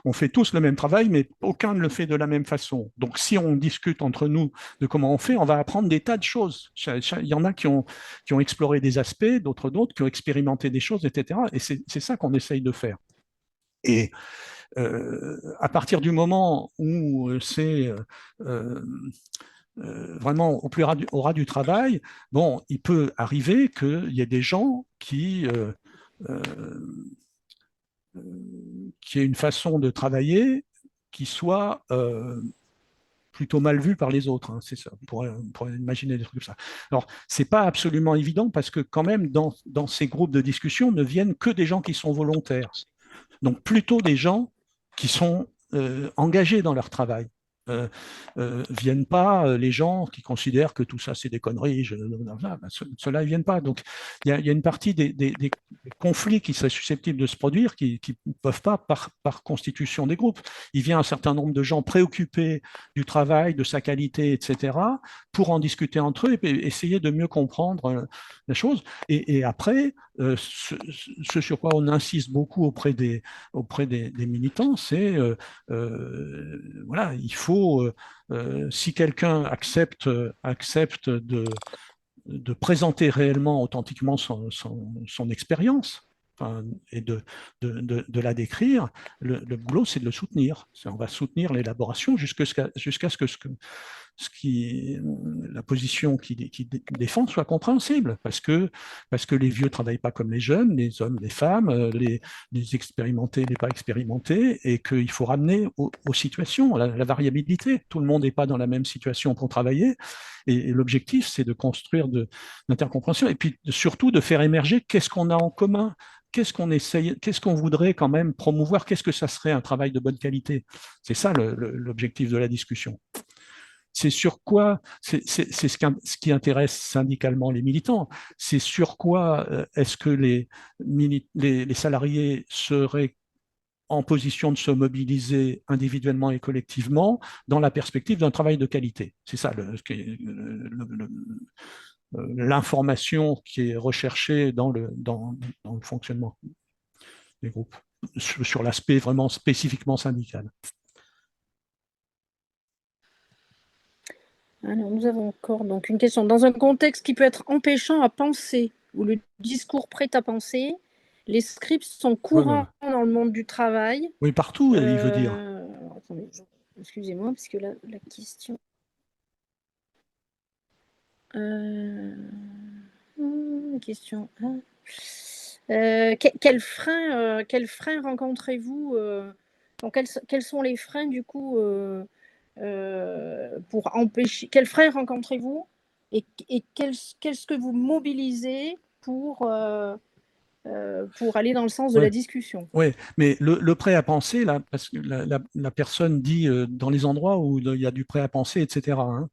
On fait tous le même travail, mais aucun ne le fait de la même façon. Donc, si on discute entre nous de comment on fait, on va apprendre des tas de choses. Il y en a qui ont exploré des aspects, d'autres, qui ont expérimenté des choses, etc. Et c'est ça qu'on essaye de faire. Et à partir du moment où c'est vraiment au plus au ras du travail, bon, il peut arriver qu'il y ait des gens qui aient une façon de travailler qui soit plutôt mal vue par les autres. Hein, c'est ça, on pourrait imaginer des trucs comme ça. Alors, c'est pas absolument évident parce que quand même, dans ces groupes de discussion ne viennent que des gens qui sont volontaires. Donc, plutôt des gens qui sont engagés dans leur travail. Viennent pas les gens qui considèrent que tout ça c'est des conneries, ceux-là ils viennent pas. Donc il y a une partie des conflits qui seraient susceptibles de se produire qui ne peuvent pas par constitution des groupes. Il vient un certain nombre de gens préoccupés du travail, de sa qualité, etc., pour en discuter entre eux et essayer de mieux comprendre la chose. Et après, ce sur quoi on insiste beaucoup auprès des militants, c'est voilà, il faut si quelqu'un accepte de présenter réellement, authentiquement son expérience et de la décrire, le boulot, c'est de le soutenir. On va soutenir l'élaboration jusqu'à ce que la position qu'il défend soit compréhensible, parce que les vieux ne travaillent pas comme les jeunes, les hommes, les femmes, les expérimentés, les pas expérimentés, et qu'il faut ramener aux situations, la variabilité. Tout le monde n'est pas dans la même situation pour travailler, et l'objectif, c'est de construire de l'intercompréhension, et puis surtout de faire émerger qu'est-ce qu'on a en commun, qu'est-ce qu'on essaye, qu'est-ce qu'on voudrait quand même promouvoir, qu'est-ce que ça serait un travail de bonne qualité. C'est ça l'objectif de la discussion. C'est sur quoi, c'est ce qui intéresse syndicalement les militants, c'est sur quoi est-ce que les salariés seraient en position de se mobiliser individuellement et collectivement dans la perspective d'un travail de qualité. C'est ça l'information qui est recherchée dans le fonctionnement des groupes, sur l'aspect vraiment spécifiquement syndical. Alors, nous avons encore donc une question. Dans un contexte qui peut être empêchant à penser, ou le discours prêt à penser, les scripts sont courants dans le monde du travail. Oui, partout, il veut dire. Attendez, excusez-moi, parce que la question... question. Quel frein rencontrez-vous donc quels sont les freins du coup pour empêcher? Quels freins rencontrez-vous et qu'est-ce que vous mobilisez pour aller dans le sens de la discussion? Oui, mais le prêt à penser, là, parce que la personne dit dans les endroits où il y a du prêt à penser, etc. Hein,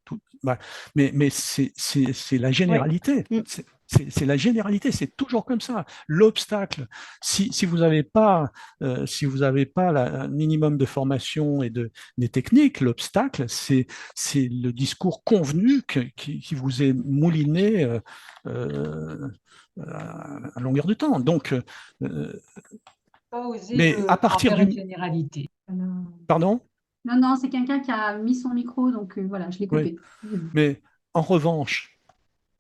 mais c'est la généralité. Oui. C'est la généralité, c'est toujours comme ça. L'obstacle, si vous n'avez pas, un minimum de formation et des techniques, l'obstacle, c'est le discours convenu qui vous est mouliné à longueur de temps. Donc, mais à partir d'une généralité. Pardon? Non, c'est quelqu'un qui a mis son micro, donc voilà, je l'ai coupé. Oui. Mais en revanche,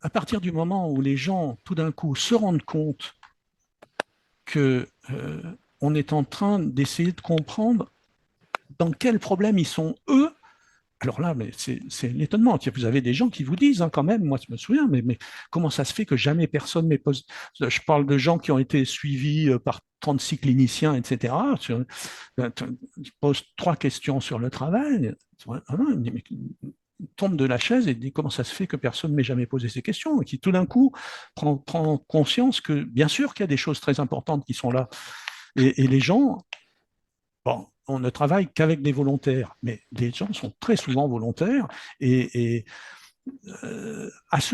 à partir du moment où les gens, tout d'un coup, se rendent compte qu'on est en train d'essayer de comprendre dans quel problème ils sont eux, alors là, c'est l'étonnement. Vous avez des gens qui vous disent, quand même, moi je me souviens, mais comment ça se fait que jamais personne m'ait posé... Je parle de gens qui ont été suivis par 36 cliniciens, etc. Je pose 3 questions sur le travail. Tombe de la chaise et dit comment ça se fait que personne ne m'ait jamais posé ces questions, et qui tout d'un coup prend conscience que bien sûr qu'il y a des choses très importantes qui sont là. Et les gens, bon, on ne travaille qu'avec des volontaires, mais les gens sont très souvent volontaires, et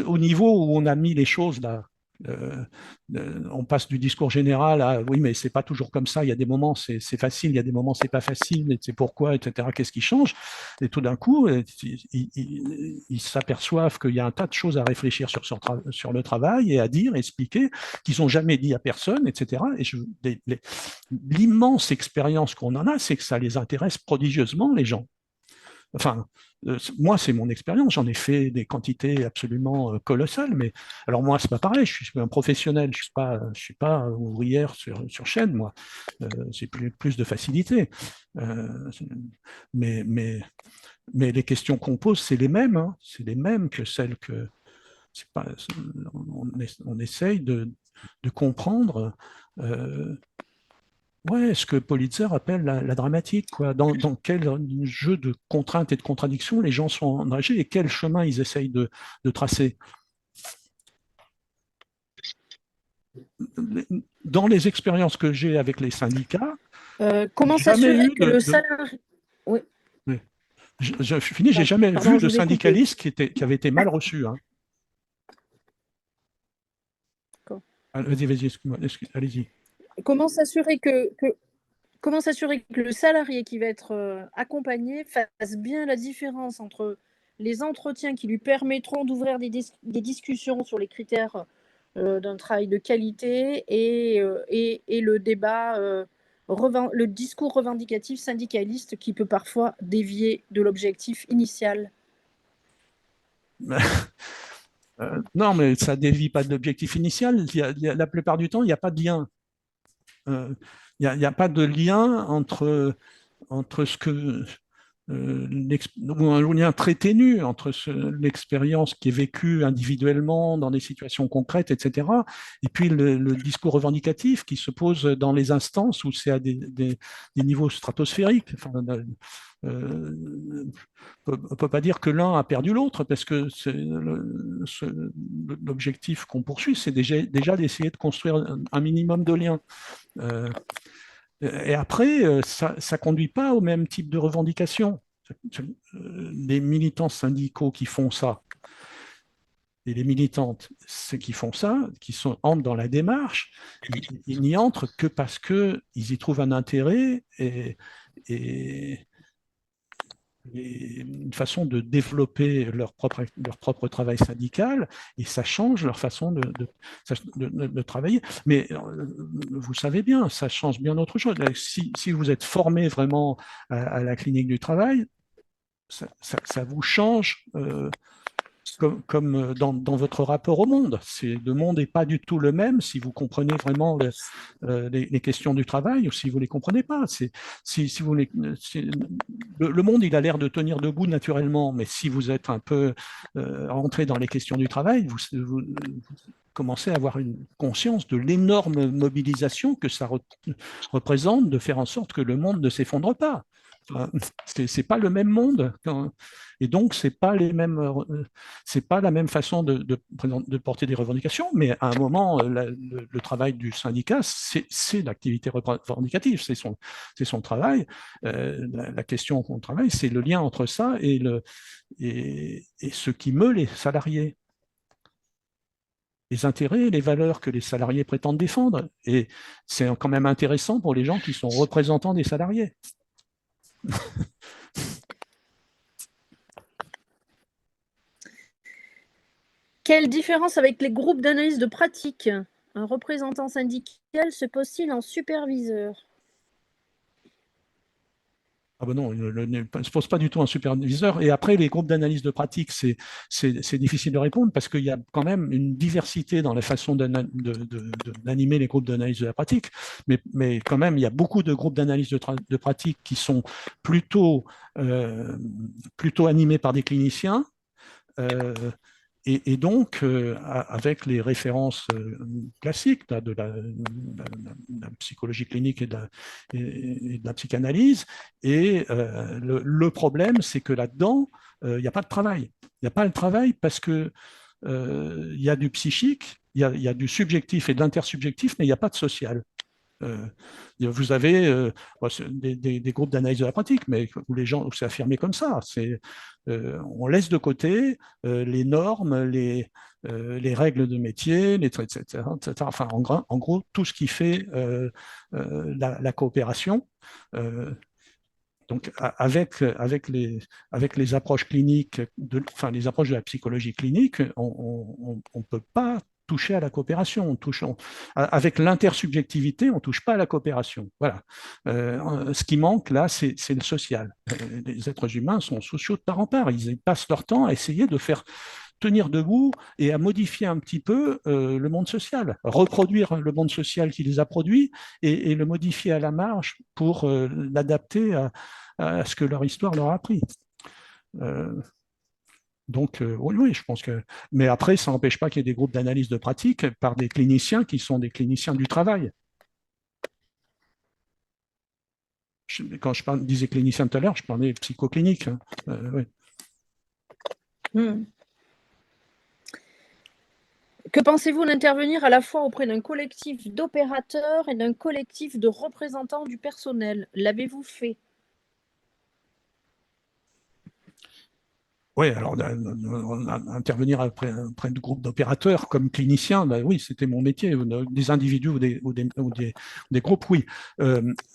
au niveau où on a mis les choses là, on passe du discours général à oui, mais c'est pas toujours comme ça, il y a des moments c'est facile, il y a des moments c'est pas facile, et c'est pourquoi, etc. Qu'est-ce qui change? Et tout d'un coup, ils s'aperçoivent qu'il y a un tas de choses à réfléchir sur le travail et à dire, expliquer, qu'ils n'ont jamais dit à personne, etc. Et l'immense expérience qu'on en a, c'est que ça les intéresse prodigieusement, les gens. Enfin, moi, c'est mon expérience, j'en ai fait des quantités absolument colossales, mais alors moi, c'est pas pareil, je suis un professionnel, je suis pas ouvrière sur chaîne, moi, j'ai plus de facilité. Mais les questions qu'on pose, c'est les mêmes, hein, c'est les mêmes que celles que... Pas, on essaye de comprendre... Ouais, ce que Politzer appelle la dramatique, quoi. Dans quel jeu de contraintes et de contradictions les gens sont engagés et quel chemin ils essayent de tracer. Dans les expériences que j'ai avec les syndicats, comment s'assurer que le salarié... Oui. Je finis, j'ai jamais vu de syndicaliste qui avait été mal reçu. Hein. Vas-y, allez-y. Comment s'assurer que le salarié qui va être accompagné fasse bien la différence entre les entretiens qui lui permettront d'ouvrir des discussions sur les critères d'un travail de qualité et le débat, le discours revendicatif syndicaliste qui peut parfois dévier de l'objectif initial? Non, mais ça ne dévie pas de l'objectif initial. La plupart du temps, il n'y a pas de lien. Il n'y a pas de lien entre ce que... ou un lien très ténu entre l'expérience qui est vécue individuellement dans des situations concrètes, etc., et puis le discours revendicatif qui se pose dans les instances où c'est à des niveaux stratosphériques. Enfin, on ne peut pas dire que l'un a perdu l'autre, parce que l'objectif qu'on poursuit, c'est déjà d'essayer de construire un minimum de liens. Et après, ça ne conduit pas au même type de revendication. Les militants syndicaux qui font ça, et les militantes qui font ça, entrent dans la démarche, ils n'y entrent que parce qu'ils y trouvent un intérêt et une façon de développer leur propre travail syndical, et ça change leur façon de travailler. Mais vous savez bien, ça change bien autre chose. Si vous êtes formé vraiment à la clinique du travail, ça vous change comme dans votre rapport au monde. Le monde n'est pas du tout le même si vous comprenez vraiment les questions du travail ou si vous ne les comprenez pas. Le monde, il a l'air de tenir debout naturellement, mais si vous êtes un peu rentré dans les questions du travail, vous commencez à avoir une conscience de l'énorme mobilisation que ça représente de faire en sorte que le monde ne s'effondre pas. C'est pas le même monde, et donc c'est pas la même façon de porter des revendications. Mais à un moment, le travail du syndicat, c'est l'activité revendicative, c'est son travail. La question qu'on travaille, c'est le lien entre ça et ce qui meut les salariés, les intérêts et les valeurs que les salariés prétendent défendre. Et c'est quand même intéressant pour les gens qui sont représentants des salariés. Quelle différence avec les groupes d'analyse de pratique? Un représentant syndical se pose-t-il en superviseur? Ah ben non, il ne se pose pas du tout un superviseur. Et après, les groupes d'analyse de pratique, c'est difficile de répondre parce qu'il y a quand même une diversité dans la façon d'animer les groupes d'analyse de la pratique. Mais quand même, il y a beaucoup de groupes d'analyse de pratique qui sont plutôt animés par des cliniciens. Et donc, avec les références classiques de la psychologie clinique et de la psychanalyse, et le problème, c'est que là-dedans, il n'y a pas de travail. Il n'y a pas de travail parce que il y a du psychique, il y a du subjectif et de l'intersubjectif, mais il n'y a pas de social. Vous avez des groupes d'analyse de la pratique, mais où les gens, où c'est affirmé comme ça. On laisse de côté les normes, les règles de métier, etc., etc. Enfin, en gros, tout ce qui fait la coopération. Donc, avec les approches cliniques, les approches de la psychologie clinique, on ne peut pas toucher à la coopération. Avec l'intersubjectivité, on ne touche pas à la coopération. Voilà. Ce qui manque, là, c'est le social. Les êtres humains sont sociaux de part en part. Ils passent leur temps à essayer de faire tenir debout et à modifier un petit peu le monde social, reproduire le monde social qui les a produits et le modifier à la marge pour l'adapter à ce que leur histoire leur a appris. Donc, oui, je pense que. Mais après, ça n'empêche pas qu'il y ait des groupes d'analyse de pratique par des cliniciens qui sont des cliniciens du travail. Quand je disais clinicien tout à l'heure, je parlais psychoclinique. Hein. Oui. Que pensez-vous d'intervenir à la fois auprès d'un collectif d'opérateurs et d'un collectif de représentants du personnel? L'avez-vous fait? Oui, alors intervenir auprès de groupes d'opérateurs comme clinicien, ben oui, c'était mon métier. Des individus ou des groupes, oui.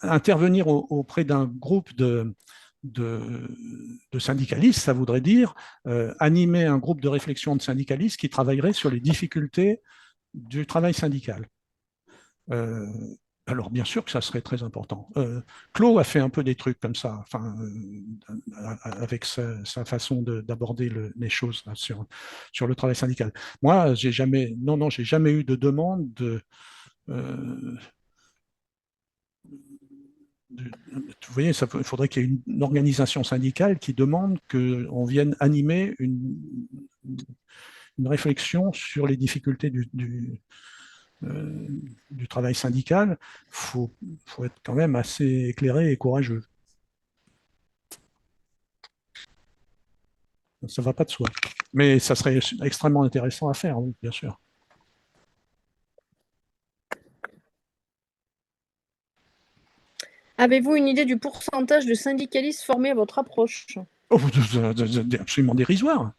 Intervenir auprès d'un groupe de syndicalistes, ça voudrait dire animer un groupe de réflexion de syndicalistes qui travaillerait sur les difficultés du travail syndical. Alors, bien sûr que ça serait très important. Claude a fait un peu des trucs comme ça, enfin, avec sa façon d'aborder les choses là, sur le travail syndical. Moi, j'ai jamais eu de demande vous voyez, il faudrait qu'il y ait une organisation syndicale qui demande qu'on vienne animer une réflexion sur les difficultés du travail syndical. Faut être quand même assez éclairé et courageux. Ça ne va pas de soi. Mais ça serait extrêmement intéressant à faire, oui, bien sûr. Avez-vous une idée du pourcentage de syndicalistes formés à votre approche? Oh, absolument dérisoire.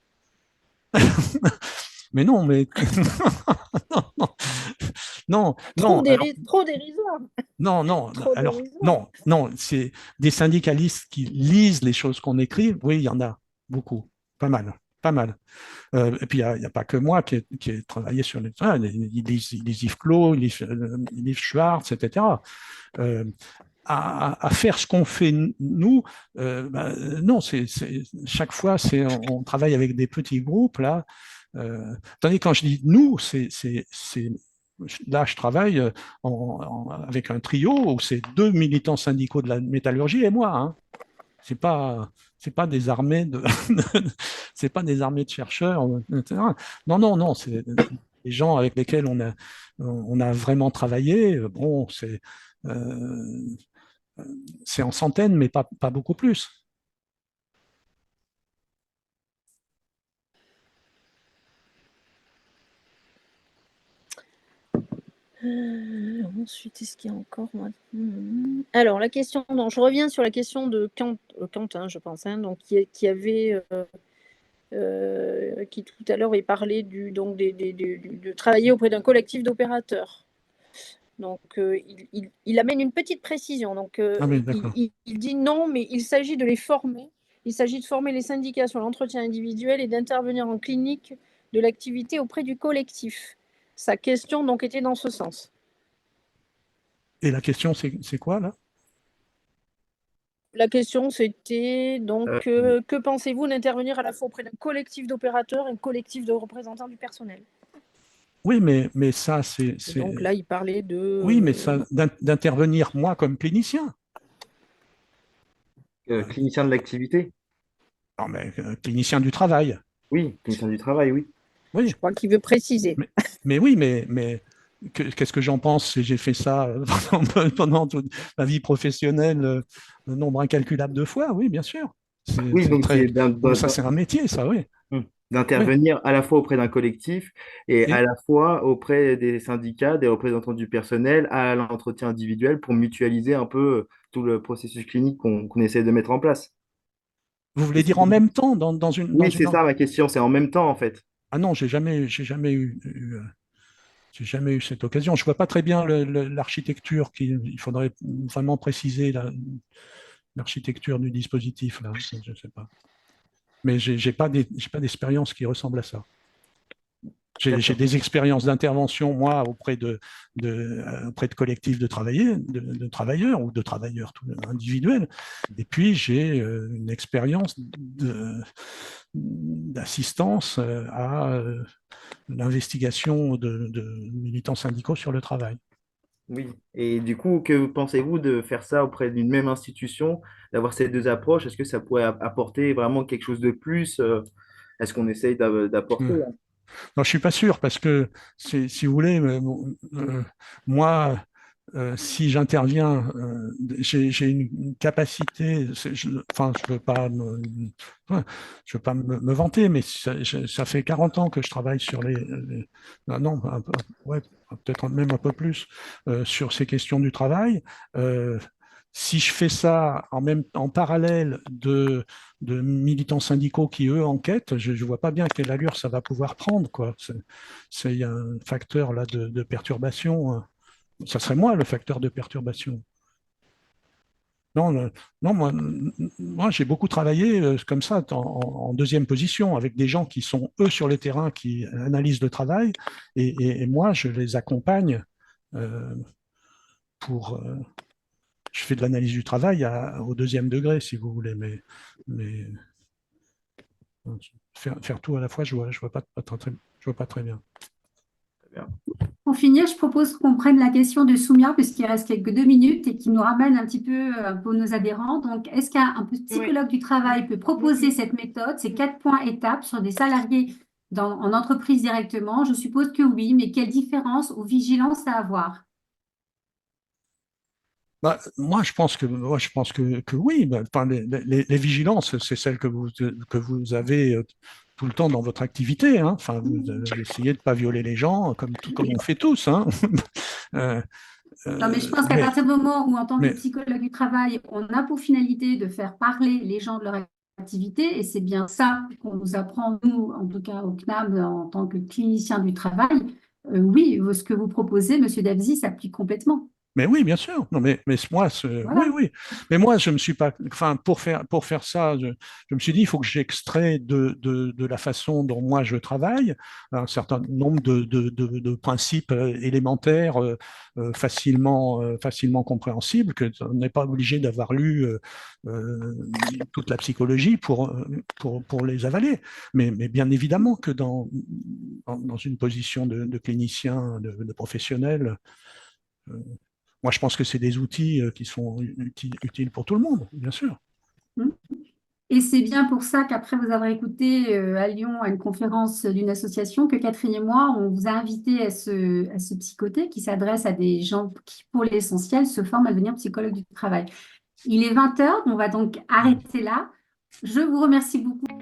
Mais non, mais non, Trop alors, dérisoire. non, Trop alors dérisoire. non, c'est des syndicalistes qui lisent les choses qu'on écrit. Oui, il y en a beaucoup, pas mal, pas mal. Et puis il n'y a pas que moi qui ai travaillé sur les. Ils lisent Yves Clos, ils lisent Schwartz, etc. À faire ce qu'on fait nous, non, chaque fois, on travaille avec des petits groupes là. Tandis que quand je dis nous, là, je travaille avec un trio où c'est 2 militants syndicaux de la métallurgie et moi. Hein. C'est pas des armées c'est pas des armées de chercheurs, etc. Non, c'est des gens avec lesquels on a vraiment travaillé. Bon, c'est en centaines, mais pas beaucoup plus. Ensuite, est-ce qu'il y a encore Alors, la question, donc, je reviens sur la question de Quentin, je pense, hein, donc, qui avait, qui tout à l'heure est parlé donc, de travailler auprès d'un collectif d'opérateurs. Donc, il amène une petite précision. Donc, Ah oui, d'accord. il dit non, mais il s'agit de les former. Il s'agit de former les syndicats sur l'entretien individuel et d'intervenir en clinique de l'activité auprès du collectif. Sa question donc était dans ce sens. Et la question, c'est quoi là? La question, c'était donc que pensez-vous d'intervenir à la fois auprès d'un collectif d'opérateurs et un collectif de représentants du personnel? Oui, mais ça, Donc là, il parlait de. Oui, mais ça, d'intervenir moi comme clinicien. Clinicien de l'activité? Non, mais clinicien du travail. Oui, clinicien du travail, oui. Je Oui, crois qu'il veut préciser. mais oui, mais qu'est-ce que j'en pense? J'ai fait ça pendant toute ma vie professionnelle, un nombre incalculable de fois. Oui, bien sûr. Oui, C'est donc très. Non, mais ça, c'est un métier, ça, oui. Oui. d'intervenir à la fois auprès d'un collectif et à Et la fois auprès des syndicats, des représentants du personnel, à l'entretien individuel pour mutualiser un peu tout le processus clinique qu'on essaie de mettre en place. vous voulez dire en même temps dans Oui, une. c'est ça ma question, c'est en même temps en fait. Ah non, j'ai jamais eu cette occasion. Je vois pas très bien l'architecture. Il faudrait vraiment préciser l'architecture du dispositif là. Je ne sais pas. Mais j'ai pas d'expérience qui ressemble à ça. J'ai D'accord. des expériences d'intervention, moi, auprès auprès de collectifs de travailleurs ou de travailleurs individuels. Et puis, j'ai une expérience d'assistance à l'investigation de militants syndicaux sur le travail. Oui. Et du coup, que pensez-vous de faire ça auprès d'une même institution, d'avoir ces deux approches? Est-ce que ça pourrait apporter vraiment quelque chose de plus à ce qu'on essaye d'apporter, hein? Non, je suis pas sûr parce que si vous voulez, moi, si j'interviens, j'ai une capacité. Enfin, je veux pas me vanter, mais ça fait 40 ans que je travaille sur non, ouais, peut-être même un peu plus sur ces questions du travail. Euh, si je fais ça en parallèle de militants syndicaux qui, eux, enquêtent, je ne vois pas bien quelle allure ça va pouvoir prendre, quoi. Il y a un facteur là de perturbation. Ça serait moi le facteur de perturbation. Non, non moi j'ai beaucoup travaillé comme ça, en deuxième position, avec des gens qui sont, eux, sur le terrain, qui analysent le travail, et moi, je les accompagne euh, pour, je fais de l'analyse du travail au deuxième degré, si vous voulez, mais faire tout à la fois, je vois pas très bien. Très bien. Pour finir, je propose qu'on prenne la question de Soumia, puisqu'il reste quelques 2 minutes et qui nous ramène un petit peu pour nos adhérents. Donc, est-ce qu'un psychologue du travail peut proposer cette méthode, ces 4 points étapes sur des salariés en entreprise directement? Je suppose que oui, mais quelle différence ou vigilance à avoir? Bah, moi, je pense que oui. Bah, enfin, les vigilances, c'est celles que vous avez tout le temps dans votre activité, hein. Enfin, vous essayez de ne pas violer les gens, comme on fait tous, hein. Euh, Non, mais je pense qu'à mais, partir du moment où, en tant que mais, psychologue du travail, on a pour finalité de faire parler les gens de leur activité, et c'est bien ça qu'on nous apprend, nous, en tout cas au CNAM, en tant que clinicien du travail, oui, ce que vous proposez, Monsieur Davzi, s'applique complètement. Mais oui, bien sûr. Non, mais moi, oui, Voilà. oui. Mais moi, je me suis pas. Enfin, pour faire ça, je me suis dit, il faut que j'extrais de la façon dont moi je travaille un certain nombre de principes élémentaires facilement compréhensibles, que on n'est pas obligé d'avoir lu euh, toute la psychologie pour les avaler. Mais bien évidemment que dans une position de clinicien, de professionnel, euh, moi, je pense que c'est des outils qui sont utiles pour tout le monde, bien sûr. Et c'est bien pour ça qu'après vous avoir écouté à Lyon à une conférence d'une association, que Catherine et moi, on vous a invité à ce psychoté qui s'adresse à des gens qui, pour l'essentiel, se forment à devenir psychologue du travail. Il est 20 heures, on va donc arrêter là. Je vous remercie beaucoup.